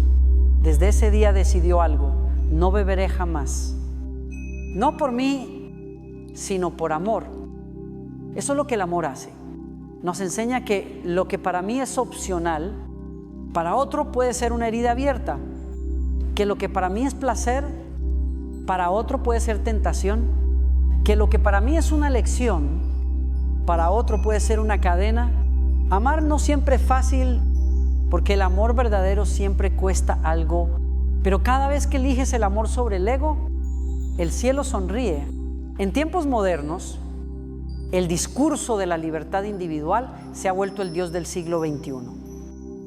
Desde ese día decidió algo: no beberé jamás. No por mí, sino por amor. Eso es lo que el amor hace. Nos enseña que lo que para mí es opcional, para otro puede ser una herida abierta. Que lo que para mí es placer, para otro puede ser tentación. Que lo que para mí es una elección, para otro puede ser una cadena. Amar no siempre es fácil, porque el amor verdadero siempre cuesta algo. Pero cada vez que eliges el amor sobre el ego, el cielo sonríe. En tiempos modernos, el discurso de la libertad individual se ha vuelto el Dios del siglo XXI.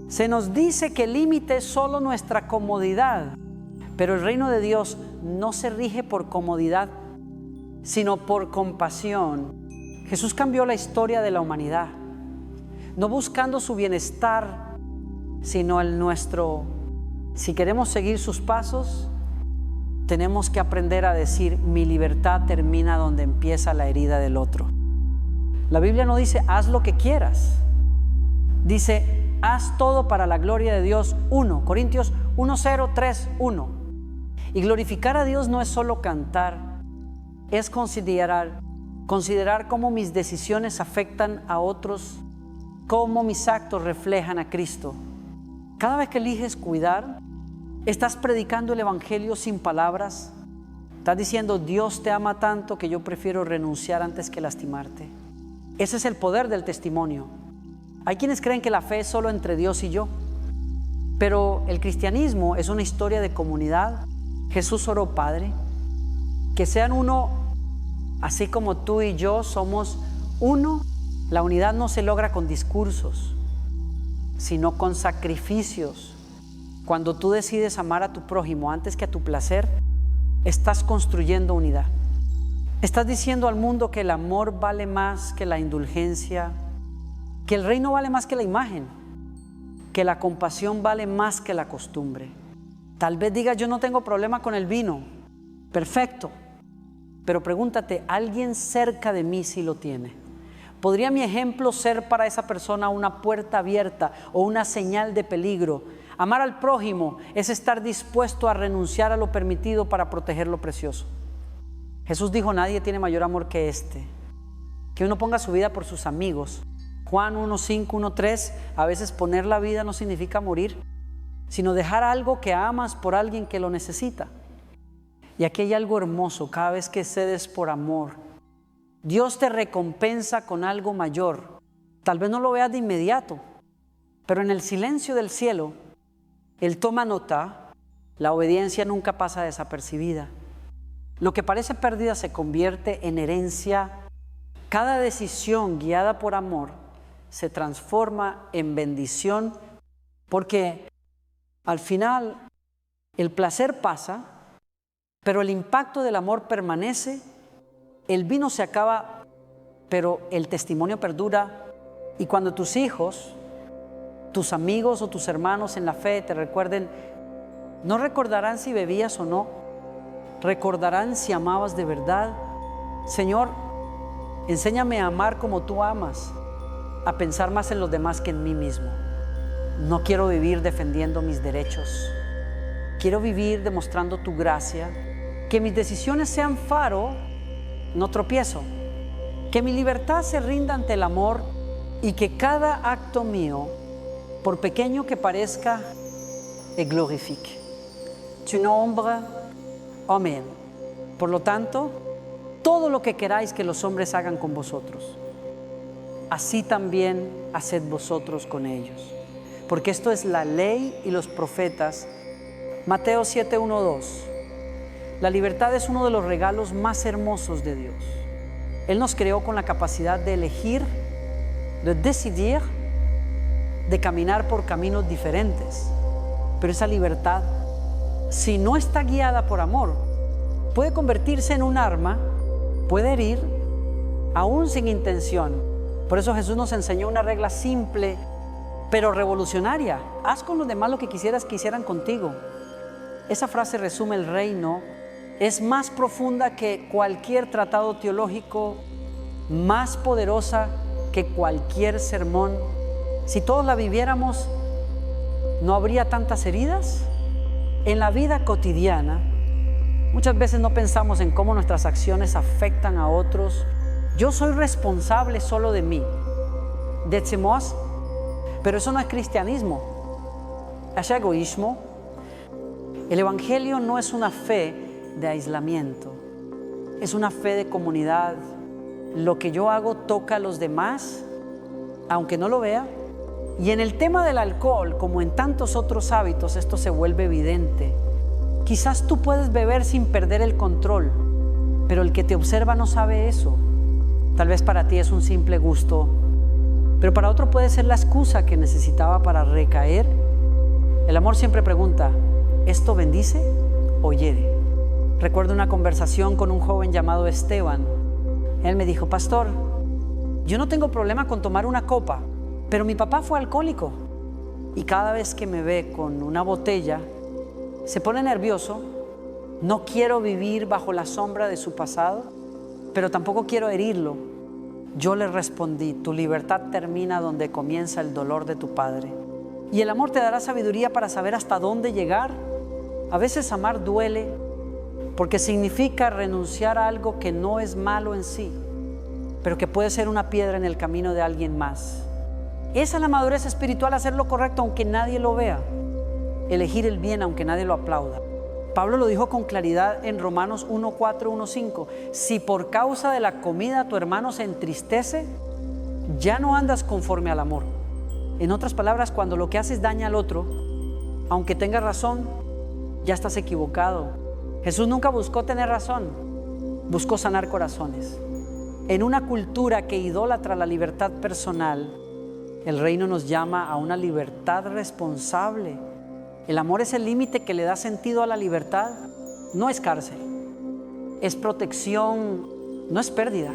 Se nos dice que el límite es solo nuestra comodidad, pero el reino de Dios no se rige por comodidad, sino por compasión. Jesús cambió la historia de la humanidad, no buscando su bienestar, sino el nuestro. Si queremos seguir sus pasos, tenemos que aprender a decir: mi libertad termina donde empieza la herida del otro. La Biblia no dice haz lo que quieras, dice haz todo para la gloria de Dios. 1 Corintios 1:3:1. Y glorificar a Dios no es solo cantar, es considerar cómo mis decisiones afectan a otros, cómo mis actos reflejan a Cristo. Cada vez que eliges cuidar, estás predicando el evangelio sin palabras. Estás diciendo: Dios te ama tanto que yo prefiero renunciar antes que lastimarte. Ese es el poder del testimonio. Hay quienes creen que la fe es solo entre Dios y yo, pero el cristianismo es una historia de comunidad. Jesús oró: Padre, que sean uno, así como tú y yo somos uno. La unidad no se logra con discursos, sino con sacrificios. Cuando tú decides amar a tu prójimo antes que a tu placer, estás construyendo unidad. Estás diciendo al mundo que el amor vale más que la indulgencia, que el reino vale más que la imagen, que la compasión vale más que la costumbre. Tal vez digas: yo no tengo problema con el vino. Perfecto. Pero pregúntate: ¿alguien cerca de mí sí lo tiene? ¿Podría mi ejemplo ser para esa persona una puerta abierta o una señal de peligro? Amar al prójimo es estar dispuesto a renunciar a lo permitido para proteger lo precioso. Jesús dijo: nadie tiene mayor amor que este, que uno ponga su vida por sus amigos. Juan 1:5, 1:3. A veces poner la vida no significa morir, sino dejar algo que amas por alguien que lo necesita. Y aquí hay algo hermoso: cada vez que cedes por amor, Dios te recompensa con algo mayor. Tal vez no lo veas de inmediato, Pero en el silencio del cielo, Él toma nota, la obediencia nunca pasa desapercibida. Lo que parece pérdida se convierte en herencia. Cada decisión guiada por amor se transforma en bendición, porque al final el placer pasa, pero el impacto del amor permanece. El vino se acaba, pero el testimonio perdura. Y cuando tus hijos, tus amigos o tus hermanos en la fe te recuerden, no recordarán si bebías o no, recordarán si amabas de verdad. Señor, enséñame a amar como tú amas, a pensar más en los demás que en mí mismo. No quiero vivir defendiendo mis derechos. Quiero vivir demostrando tu gracia. Que mis decisiones sean faro, no tropiezo. Que mi libertad se rinda ante el amor y que cada acto mío, por pequeño que parezca, le glorifique. Tu nombre, amén. Por lo tanto, todo lo que queráis que los hombres hagan con vosotros, así también haced vosotros con ellos. Porque esto es la ley y los profetas. Mateo 7:1-2. La libertad es uno de los regalos más hermosos de Dios. Él nos creó con la capacidad de elegir, de decidir, de caminar por caminos diferentes. Pero esa libertad, si no está guiada por amor, puede convertirse en un arma, puede herir, aún sin intención. Por eso Jesús nos enseñó una regla simple, pero revolucionaria. Haz con los demás lo que quisieras que hicieran contigo. Esa frase resume el reino. Es más profunda que cualquier tratado teológico, más poderosa que cualquier sermón. Si todos la viviéramos, ¿no habría tantas heridas? En la vida cotidiana, muchas veces no pensamos en cómo nuestras acciones afectan a otros. Yo soy responsable solo de mí. Decimos, pero eso no es cristianismo, es egoísmo. El Evangelio no es una fe de aislamiento, es una fe de comunidad. Lo que yo hago toca a los demás, aunque no lo vea. Y en el tema del alcohol, como en tantos otros hábitos, esto se vuelve evidente. Quizás tú puedes beber sin perder el control, pero el que te observa no sabe eso. Tal vez para ti es un simple gusto, pero para otro puede ser la excusa que necesitaba para recaer. El amor siempre pregunta, ¿esto bendice o hiere? Recuerdo una conversación con un joven llamado Esteban. Él me dijo, pastor, yo no tengo problema con tomar una copa, pero mi papá fue alcohólico y cada vez que me ve con una botella se pone nervioso. No quiero vivir bajo la sombra de su pasado, pero tampoco quiero herirlo. Yo le respondí, tu libertad termina donde comienza el dolor de tu padre. Y el amor te dará sabiduría para saber hasta dónde llegar. A veces amar duele porque significa renunciar a algo que no es malo en sí, pero que puede ser una piedra en el camino de alguien más. Esa es la madurez espiritual, hacer lo correcto aunque nadie lo vea, elegir el bien aunque nadie lo aplauda. Pablo lo dijo con claridad en Romanos 1:4, 1:5. Si por causa de la comida tu hermano se entristece, ya no andas conforme al amor. En otras palabras, cuando lo que haces daña al otro, aunque tengas razón, ya estás equivocado. Jesús nunca buscó tener razón, buscó sanar corazones. En una cultura que idolatra la libertad personal, el reino nos llama a una libertad responsable. El amor es el límite que le da sentido a la libertad. No es cárcel, es protección, no es pérdida,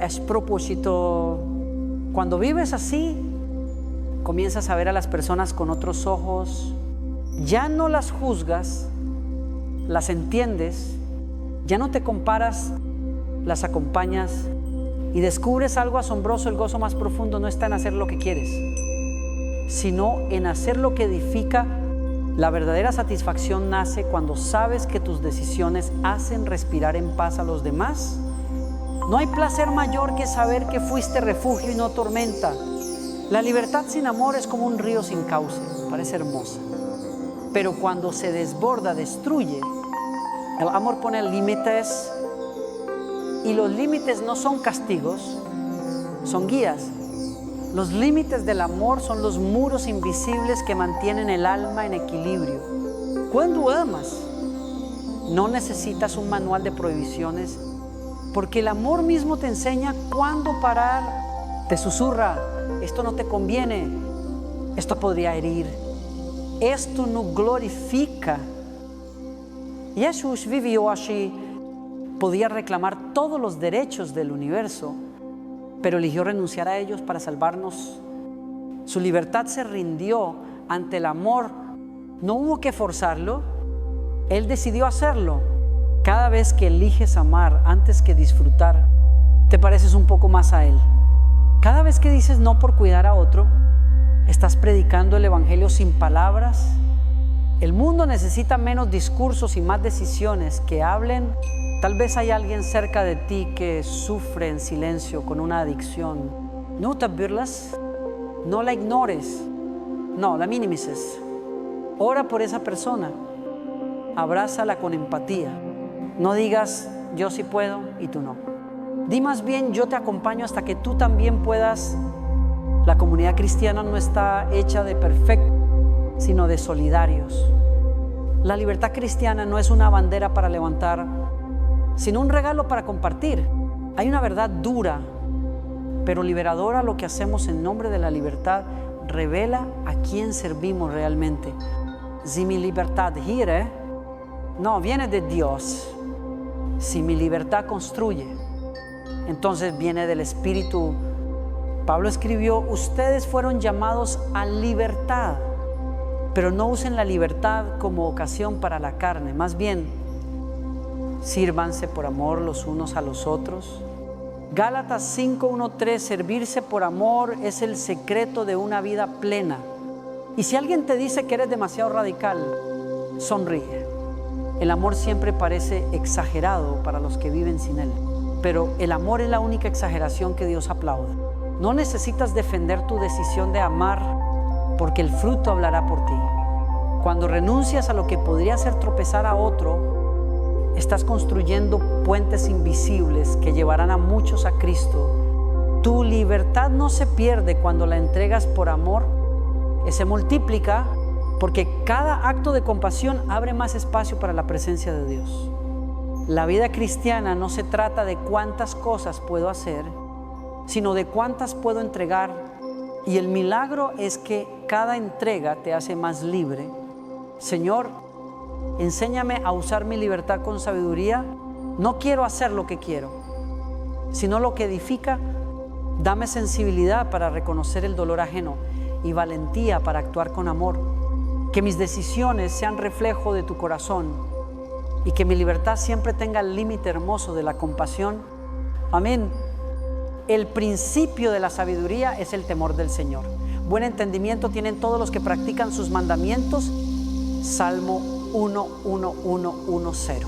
es propósito. Cuando vives así, comienzas a ver a las personas con otros ojos. Ya no las juzgas, las entiendes, ya no te comparas, las acompañas y descubres algo asombroso. El gozo más profundo no está en hacer lo que quieres, sino en hacer lo que edifica. La verdadera satisfacción nace cuando sabes que tus decisiones hacen respirar en paz a los demás. No hay placer mayor que saber que fuiste refugio y no tormenta. La libertad sin amor es como un río sin cauce, parece hermosa, pero cuando se desborda, destruye. El amor pone límites, y los límites no son castigos, son guías. Los límites del amor son los muros invisibles que mantienen el alma en equilibrio. Cuando amas, no necesitas un manual de prohibiciones, porque el amor mismo te enseña cuándo parar. Te susurra: esto no te conviene, esto podría herir, esto no glorifica. Jesús vivió así, podía reclamar todos los derechos del universo, pero eligió renunciar a ellos para salvarnos. Su libertad se rindió ante el amor. No hubo que forzarlo, Él decidió hacerlo. Cada vez que eliges amar antes que disfrutar, te pareces un poco más a Él. Cada vez que dices no por cuidar a otro, estás predicando el evangelio sin palabras. El mundo necesita menos discursos y más decisiones que hablen. Tal vez hay alguien cerca de ti que sufre en silencio con una adicción. No te burles, no la ignores, no la minimices. Ora por esa persona, abrázala con empatía. No digas yo sí puedo y tú no. Di más bien yo te acompaño hasta que tú también puedas. La comunidad cristiana no está hecha de perfectos, sino de solidarios. La libertad cristiana no es una bandera para levantar, sino un regalo para compartir. Hay una verdad dura, pero liberadora. Lo que hacemos en nombre de la libertad revela a quién servimos realmente. Si mi libertad hiere, no, viene de Dios. Si mi libertad construye, entonces viene del Espíritu. Pablo escribió: ustedes fueron llamados a libertad, pero no usen la libertad como ocasión para la carne. Más bien, sírvanse por amor los unos a los otros. Gálatas 5:1-3, servirse por amor es el secreto de una vida plena. Y si alguien te dice que eres demasiado radical, sonríe. El amor siempre parece exagerado para los que viven sin él, pero el amor es la única exageración que Dios aplaude. No necesitas defender tu decisión de amar, porque el fruto hablará por ti. Cuando renuncias a lo que podría hacer tropezar a otro, estás construyendo puentes invisibles que llevarán a muchos a Cristo. Tu libertad no se pierde cuando la entregas por amor, se multiplica, porque cada acto de compasión abre más espacio para la presencia de Dios. La vida cristiana no se trata de cuántas cosas puedo hacer, sino de cuántas puedo entregar. Y el milagro es que cada entrega te hace más libre. Señor, enséñame a usar mi libertad con sabiduría. No quiero hacer lo que quiero, sino lo que edifica. Dame sensibilidad para reconocer el dolor ajeno y valentía para actuar con amor. Que mis decisiones sean reflejo de tu corazón y que mi libertad siempre tenga el límite hermoso de la compasión. Amén. El principio de la sabiduría es el temor del Señor. Buen entendimiento tienen todos los que practican sus mandamientos. Salmo 1:1:1:10.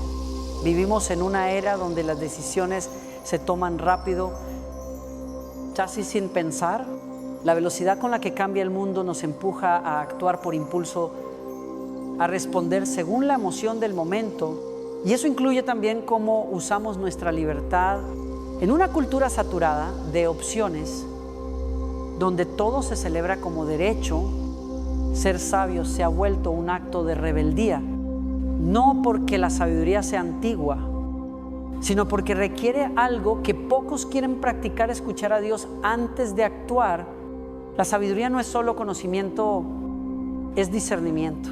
Vivimos en una era donde las decisiones se toman rápido, casi sin pensar. La velocidad con la que cambia el mundo nos empuja a actuar por impulso, a responder según la emoción del momento. Y eso incluye también cómo usamos nuestra libertad. En una cultura saturada de opciones, donde todo se celebra como derecho, ser sabio se ha vuelto un acto de rebeldía. No porque la sabiduría sea antigua, sino porque requiere algo que pocos quieren practicar: escuchar a Dios antes de actuar. La sabiduría no es solo conocimiento, es discernimiento.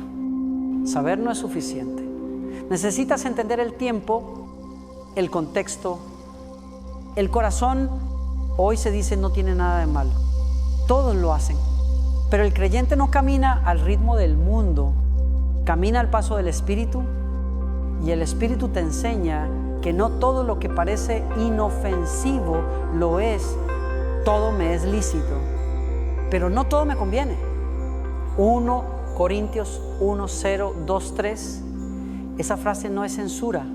Saber no es suficiente. Necesitas entender el tiempo, el contexto, el corazón. Hoy se dice no tiene nada de malo. Todos lo hacen. Pero el creyente no camina al ritmo del mundo, camina al paso del Espíritu, y el Espíritu te enseña que no todo lo que parece inofensivo lo es. Todo me es lícito, pero no todo me conviene. 1 Corintios 1:0-2-3. Esa frase no es censura,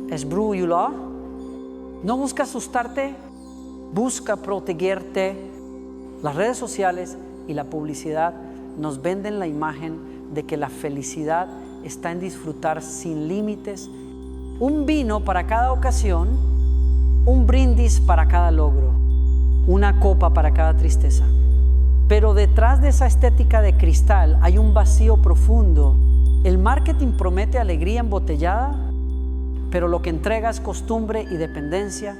es brújula. No busca asustarte, busca protegerte. Las redes sociales y la publicidad nos venden la imagen de que la felicidad está en disfrutar sin límites. Un vino para cada ocasión, un brindis para cada logro. una copa para cada tristeza. Pero detrás de esa estética de cristal hay un vacío profundo. El marketing promete alegría embotellada, pero lo que entrega es costumbre y dependencia.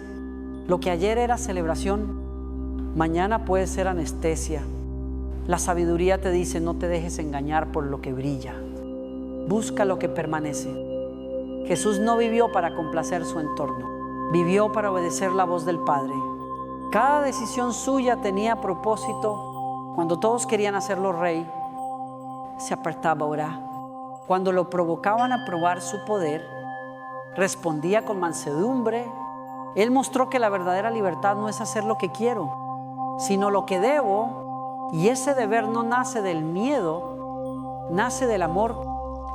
Lo que ayer era celebración, mañana puede ser anestesia. La sabiduría te dice: no te dejes engañar por lo que brilla. Busca lo que permanece. Jesús no vivió para complacer su entorno, vivió para obedecer la voz del Padre. Cada decisión suya tenía propósito. Cuando todos querían hacerlo rey, se apartaba a orar. Cuando lo provocaban a probar su poder, respondía con mansedumbre. Él mostró que la verdadera libertad no es hacer lo que quiero, sino lo que debo. Y ese deber no nace del miedo, nace del amor.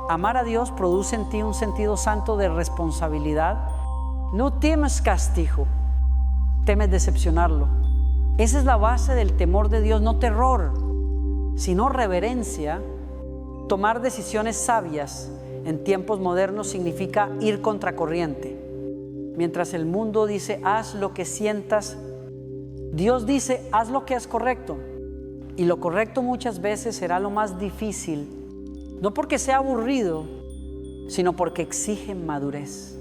Amar a Dios produce en ti un sentido santo de responsabilidad. No temes castigo, temes decepcionarlo. Esa es la base del temor de Dios, no terror, sino reverencia. Tomar decisiones sabias en tiempos modernos significa ir contracorriente. Mientras el mundo dice: haz lo que sientas, Dios dice: haz lo que es correcto. Y lo correcto muchas veces será lo más difícil, no porque sea aburrido, sino porque exige madurez.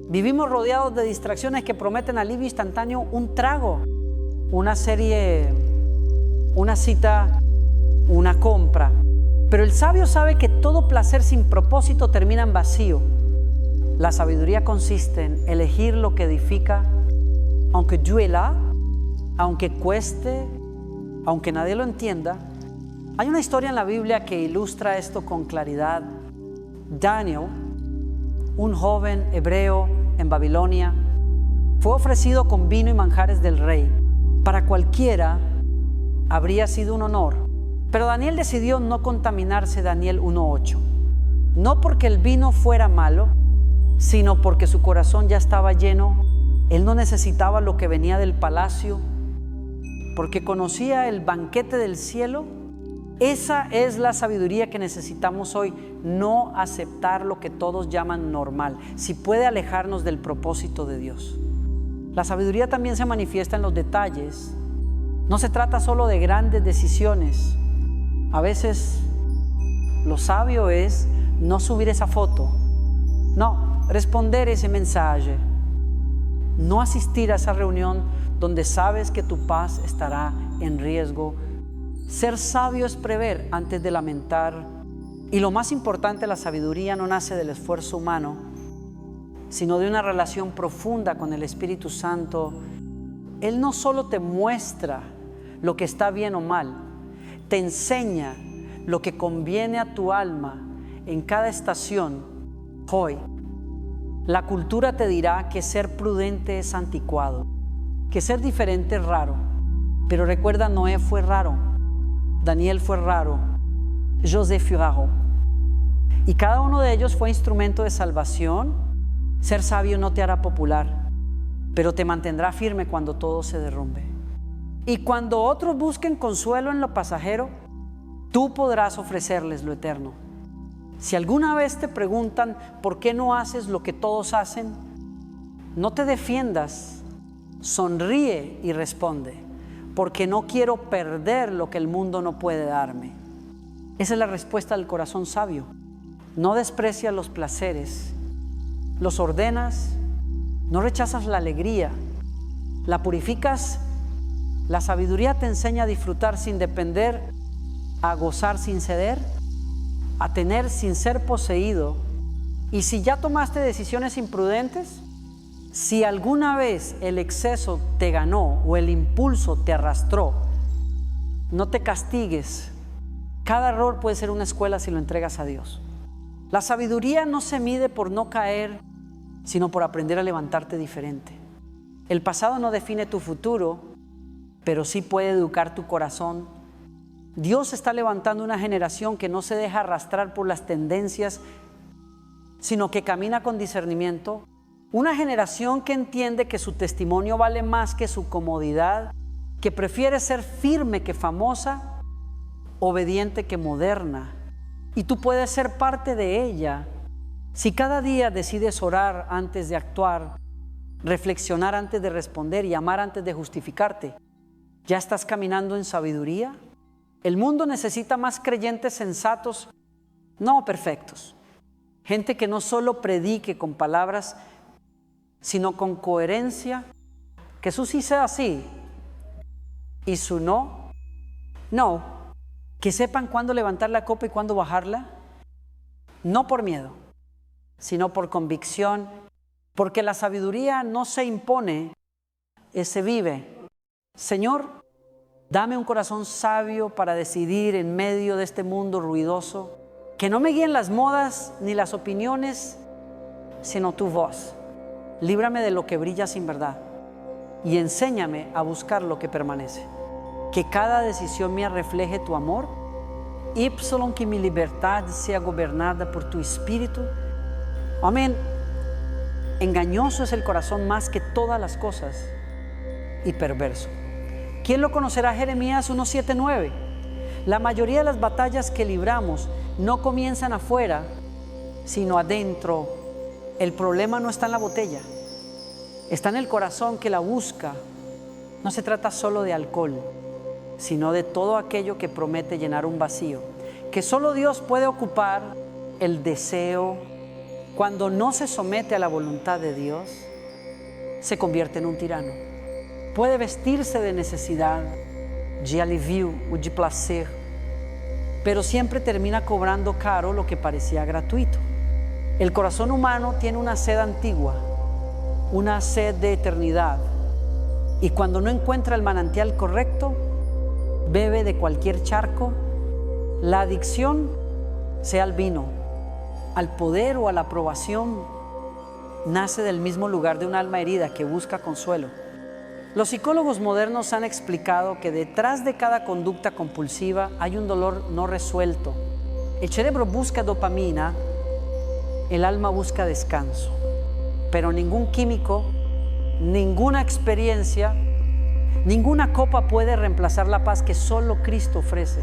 Vivimos rodeados de distracciones que prometen alivio instantáneo: un trago, una serie, una cita, una compra. Pero el sabio sabe que todo placer sin propósito termina en vacío. La sabiduría consiste en elegir lo que edifica, aunque duela, aunque cueste, aunque nadie lo entienda. Hay una historia en la Biblia que ilustra esto con claridad. Daniel, un joven hebreo en Babilonia, fue ofrecido con vino y manjares del rey. Para cualquiera habría sido un honor, pero Daniel decidió no contaminarse. Daniel 1:8. No porque el vino fuera malo, sino porque su corazón ya estaba lleno. Él no necesitaba lo que venía del palacio, porque conocía el banquete del cielo. Esa es la sabiduría que necesitamos hoy: no aceptar lo que todos llaman normal, si puede alejarnos del propósito de Dios. La sabiduría también se manifiesta en los detalles. No se trata solo de grandes decisiones. A veces lo sabio es no subir esa foto, no responder ese mensaje, no asistir a esa reunión donde sabes que tu paz estará en riesgo. Ser sabio es prever antes de lamentar. Y lo más importante, la sabiduría no nace del esfuerzo humano, sino de una relación profunda con el Espíritu Santo. Él no solo te muestra lo que está bien o mal, te enseña lo que conviene a tu alma en cada estación. Hoy, la cultura te dirá que ser prudente es anticuado, que ser diferente es raro. Pero recuerda, Noé fue raro, Daniel fue raro, José fue raro. Y cada uno de ellos fue instrumento de salvación. Ser sabio no te hará popular, pero te mantendrá firme cuando todo se derrumbe. Y cuando otros busquen consuelo en lo pasajero, tú podrás ofrecerles lo eterno. Si alguna vez te preguntan por qué no haces lo que todos hacen, no te defiendas, sonríe y responde: porque no quiero perder lo que el mundo no puede darme. Esa es la respuesta del corazón sabio. No desprecias los placeres, los ordenas, no rechazas la alegría, la purificas. La sabiduría te enseña a disfrutar sin depender, a gozar sin ceder, a tener sin ser poseído. Y si ya tomaste decisiones imprudentes, si alguna vez el exceso te ganó o el impulso te arrastró, no te castigues. Cada error puede ser una escuela si lo entregas a Dios. La sabiduría no se mide por no caer, sino por aprender a levantarte diferente. El pasado no define tu futuro, pero sí puede educar tu corazón. Dios está levantando una generación que no se deja arrastrar por las tendencias, sino que camina con discernimiento. Una generación que entiende que su testimonio vale más que su comodidad, que prefiere ser firme que famosa, obediente que moderna. Y tú puedes ser parte de ella si cada día decides orar antes de actuar, reflexionar antes de responder y amar antes de justificarte. ¿Ya estás caminando en sabiduría? El mundo necesita más creyentes sensatos, no perfectos. Gente que no solo predique con palabras, sino con coherencia. Que su sí sea sí y su no, no. Que sepan cuándo levantar la copa y cuándo bajarla. No por miedo, sino por convicción. Porque la sabiduría no se impone, se vive. Señor, dame un corazón sabio para decidir en medio de este mundo ruidoso. Que no me guíen las modas ni las opiniones, sino tu voz. Líbrame de lo que brilla sin verdad y enséñame a buscar lo que permanece. Que cada decisión mía refleje tu amor. Que mi libertad sea gobernada por tu espíritu. Amén. Engañoso es el corazón más que todas las cosas y perverso. ¿Quién lo conocerá? Jeremías 1:7-9. La mayoría de las batallas que libramos no comienzan afuera, sino adentro. El problema no está en la botella, está en el corazón que la busca. No se trata solo de alcohol, sino de todo aquello que promete llenar un vacío, que solo Dios puede ocupar. El deseo, cuando no se somete a la voluntad de Dios, se convierte en un tirano. Puede vestirse de necesidad, de alivio o de placer, pero siempre termina cobrando caro lo que parecía gratuito. El corazón humano tiene una sed antigua, una sed de eternidad, y cuando no encuentra el manantial correcto, bebe de cualquier charco. La adicción, sea al vino, al poder o a la aprobación, nace del mismo lugar de un alma herida que busca consuelo. Los psicólogos modernos han explicado que detrás de cada conducta compulsiva hay un dolor no resuelto. El cerebro busca dopamina, el alma busca descanso, pero ningún químico, ninguna experiencia, ninguna copa puede reemplazar la paz que solo Cristo ofrece.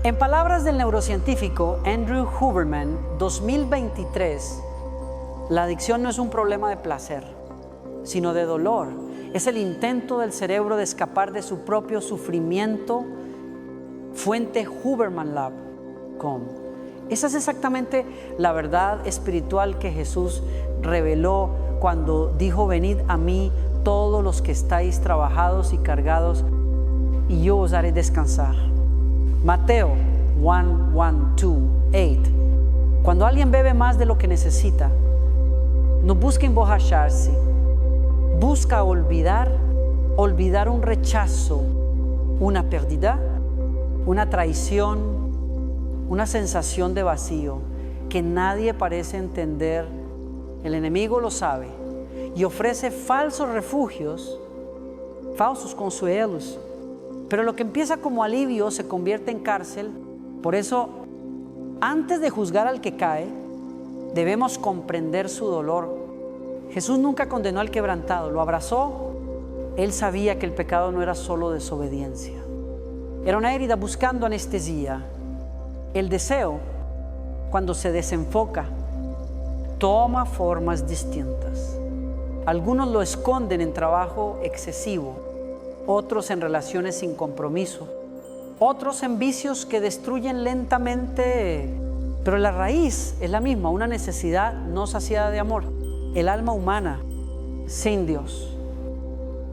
En palabras del neurocientífico Andrew Huberman, 2023, la adicción no es un problema de placer, sino de dolor. Es el intento del cerebro de escapar de su propio sufrimiento. Fuente hubermanlab.com. Esa es exactamente la verdad espiritual que Jesús reveló cuando dijo: venid a mí todos los que estáis trabajados y cargados, y yo os haré descansar. Mateo 1:1-2-8. Cuando alguien bebe más de lo que necesita, no busca emborracharse, busca olvidar un rechazo, una pérdida, una traición, una sensación de vacío que nadie parece entender. El enemigo lo sabe y ofrece falsos refugios, falsos consuelos, pero lo que empieza como alivio se convierte en cárcel. Por eso, antes de juzgar al que cae, debemos comprender su dolor. Jesús nunca condenó al quebrantado, lo abrazó. Él sabía que el pecado no era solo desobediencia, era una herida buscando anestesia. El deseo, cuando se desenfoca, toma formas distintas. Algunos lo esconden en trabajo excesivo, otros en relaciones sin compromiso, otros en vicios que destruyen lentamente, pero la raíz es la misma, una necesidad no saciada de amor. El alma humana sin Dios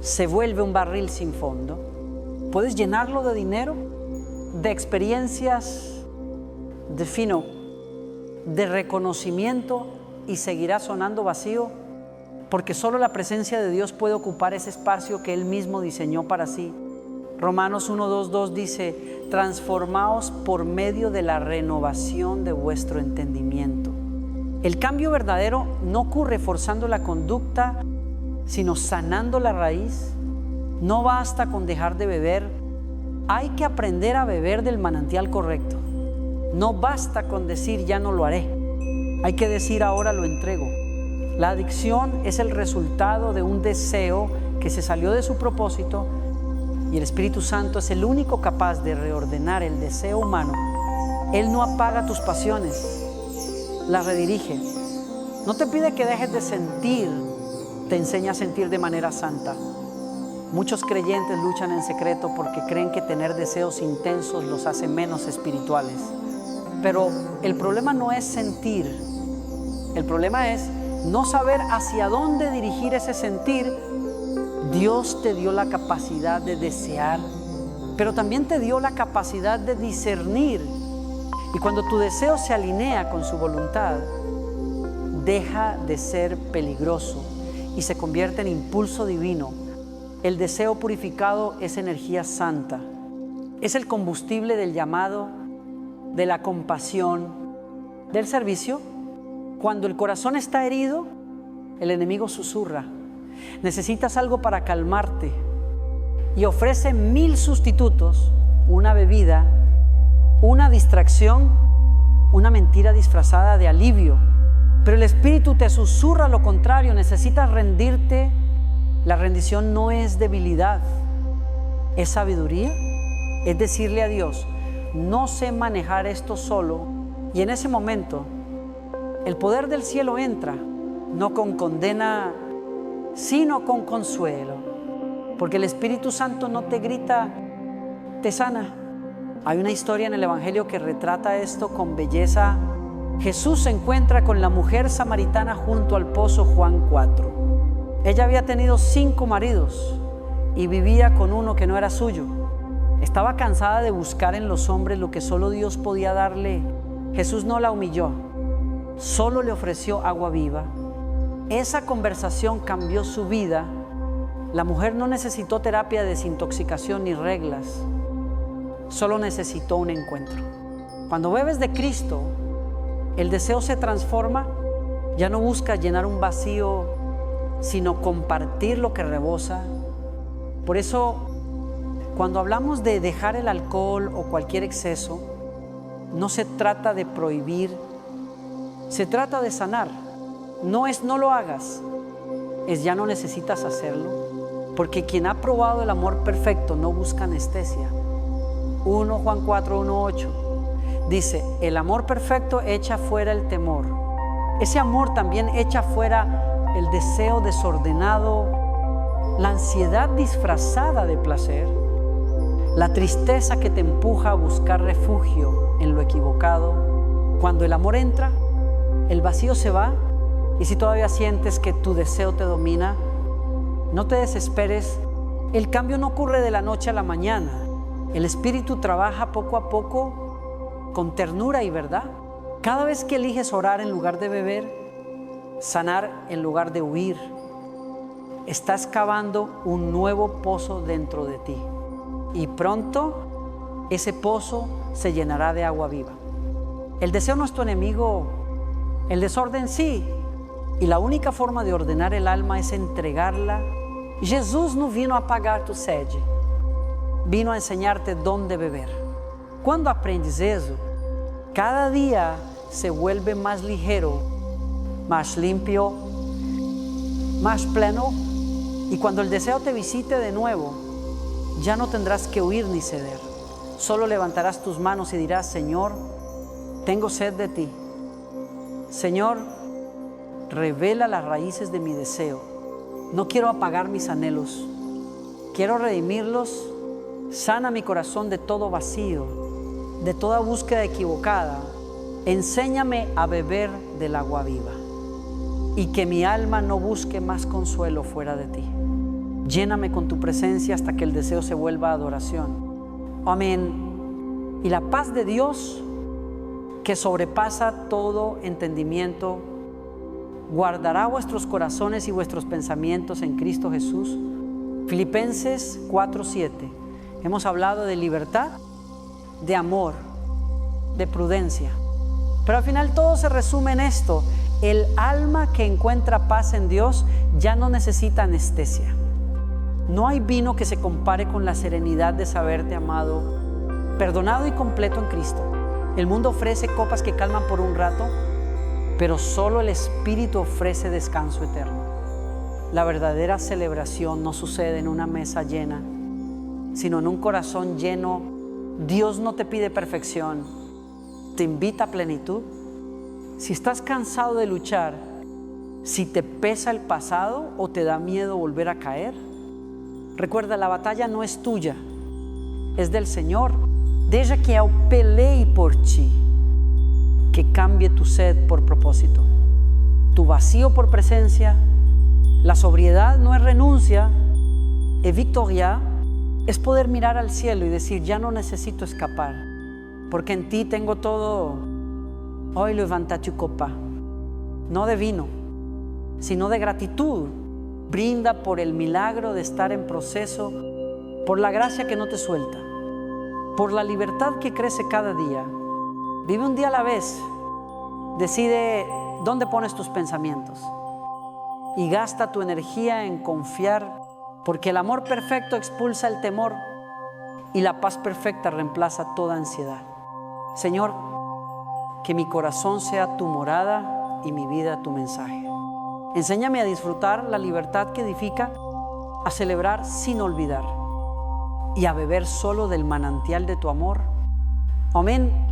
se vuelve un barril sin fondo. Puedes llenarlo de dinero, de experiencias, de fino, de reconocimiento, y seguirá sonando vacío, porque solo la presencia de Dios puede ocupar ese espacio que Él mismo diseñó para sí. Romanos 1:2 dice: transformaos por medio de la renovación de vuestro entendimiento. El cambio verdadero no ocurre forzando la conducta, sino sanando la raíz. No basta con dejar de beber, hay que aprender a beber del manantial correcto. No basta con decir ya no lo haré, hay que decir ahora lo entrego. La adicción es el resultado de un deseo que se salió de su propósito, y el Espíritu Santo es el único capaz de reordenar el deseo humano. Él no apaga tus pasiones, las redirige. No te pide que dejes de sentir, te enseña a sentir de manera santa. Muchos creyentes luchan en secreto porque creen que tener deseos intensos los hace menos espirituales. Pero el problema no es sentir, el problema es no saber hacia dónde dirigir ese sentir. Dios te dio la capacidad de desear, pero también te dio la capacidad de discernir. Y cuando tu deseo se alinea con su voluntad, deja de ser peligroso y se convierte en impulso divino. El deseo purificado es energía santa, es el combustible del llamado, de la compasión, del servicio. Cuando el corazón está herido, el enemigo susurra. Necesitas algo para calmarte y ofrece 1000 sustitutos, una bebida, una distracción, una mentira disfrazada de alivio. Pero el Espíritu te susurra lo contrario, necesitas rendirte. La rendición no es debilidad, es sabiduría. Es decirle a Dios, no sé manejar esto solo. Y en ese momento, el poder del cielo entra, no con condena, sino con consuelo. Porque el Espíritu Santo no te grita, te sana. Hay una historia en el Evangelio que retrata esto con belleza. Jesús se encuentra con la mujer samaritana junto al pozo, Juan 4. Ella había tenido 5 maridos y vivía con uno que no era suyo. Estaba cansada de buscar en los hombres lo que solo Dios podía darle. Jesús no la humilló, solo le ofreció agua viva. Esa conversación cambió su vida. La mujer no necesitó terapia de desintoxicación ni reglas, solo necesitó un encuentro. Cuando bebes de Cristo, el deseo se transforma. Ya no busca llenar un vacío, sino compartir lo que rebosa. Por eso, cuando hablamos de dejar el alcohol o cualquier exceso, no se trata de prohibir, se trata de sanar. No es no lo hagas, es ya no necesitas hacerlo, porque quien ha probado el amor perfecto no busca anestesia. 1 Juan 4, 1, 8 dice, el amor perfecto echa fuera el temor. Ese amor también echa fuera el deseo desordenado, la ansiedad disfrazada de placer, la tristeza que te empuja a buscar refugio en lo equivocado. Cuando el amor entra, el vacío se va. Y si todavía sientes que tu deseo te domina, no te desesperes. El cambio no ocurre de la noche a la mañana. El Espíritu trabaja poco a poco con ternura y verdad. Cada vez que eliges orar en lugar de beber, sanar en lugar de huir, estás cavando un nuevo pozo dentro de ti. Y pronto ese pozo se llenará de agua viva. El deseo no es tu enemigo, el desorden sí. Y la única forma de ordenar el alma es entregarla. Jesús no vino a apagar tu sede, vino a enseñarte dónde beber. Cuando aprendes eso, cada día se vuelve más ligero, más limpio, más pleno. Y cuando el deseo te visite de nuevo, ya no tendrás que huir ni ceder. Solo levantarás tus manos y dirás, Señor, tengo sed de ti. Señor, revela las raíces de mi deseo. No quiero apagar mis anhelos, quiero redimirlos. Sana mi corazón de todo vacío, de toda búsqueda equivocada. Enséñame a beber del agua viva y que mi alma no busque más consuelo fuera de ti. Lléname con tu presencia hasta que el deseo se vuelva adoración. Amén. Y la paz de Dios, que sobrepasa todo entendimiento, guardará vuestros corazones y vuestros pensamientos en Cristo Jesús. Filipenses 4:7. Hemos hablado de libertad, de amor, de prudencia. Pero al final todo se resume en esto. El alma que encuentra paz en Dios ya no necesita anestesia. No hay vino que se compare con la serenidad de saberte amado, perdonado y completo en Cristo. El mundo ofrece copas que calman por un rato, pero solo el Espíritu ofrece descanso eterno. La verdadera celebración no sucede en una mesa llena, sino en un corazón lleno. Dios no te pide perfección, te invita a plenitud. Si estás cansado de luchar, si te pesa el pasado o te da miedo volver a caer, Recuerda, la batalla no es tuya, es del Señor. Deja que Él pelee por ti, que cambie tu sed por propósito, tu vacío por presencia. La sobriedad no es renuncia, y victoria es poder mirar al cielo y decir, ya no necesito escapar, porque en ti tengo todo. Hoy levanta tu copa, no de vino, sino de gratitud. Brinda por el milagro de estar en proceso, por la gracia que no te suelta, por la libertad que crece cada día. Vive un día a la vez. Decide dónde pones tus pensamientos y gasta tu energía en confiar, porque el amor perfecto expulsa el temor y la paz perfecta reemplaza toda ansiedad. Señor, que mi corazón sea tu morada y mi vida tu mensaje. Enséñame a disfrutar la libertad que edifica, a celebrar sin olvidar y a beber solo del manantial de tu amor. Amén.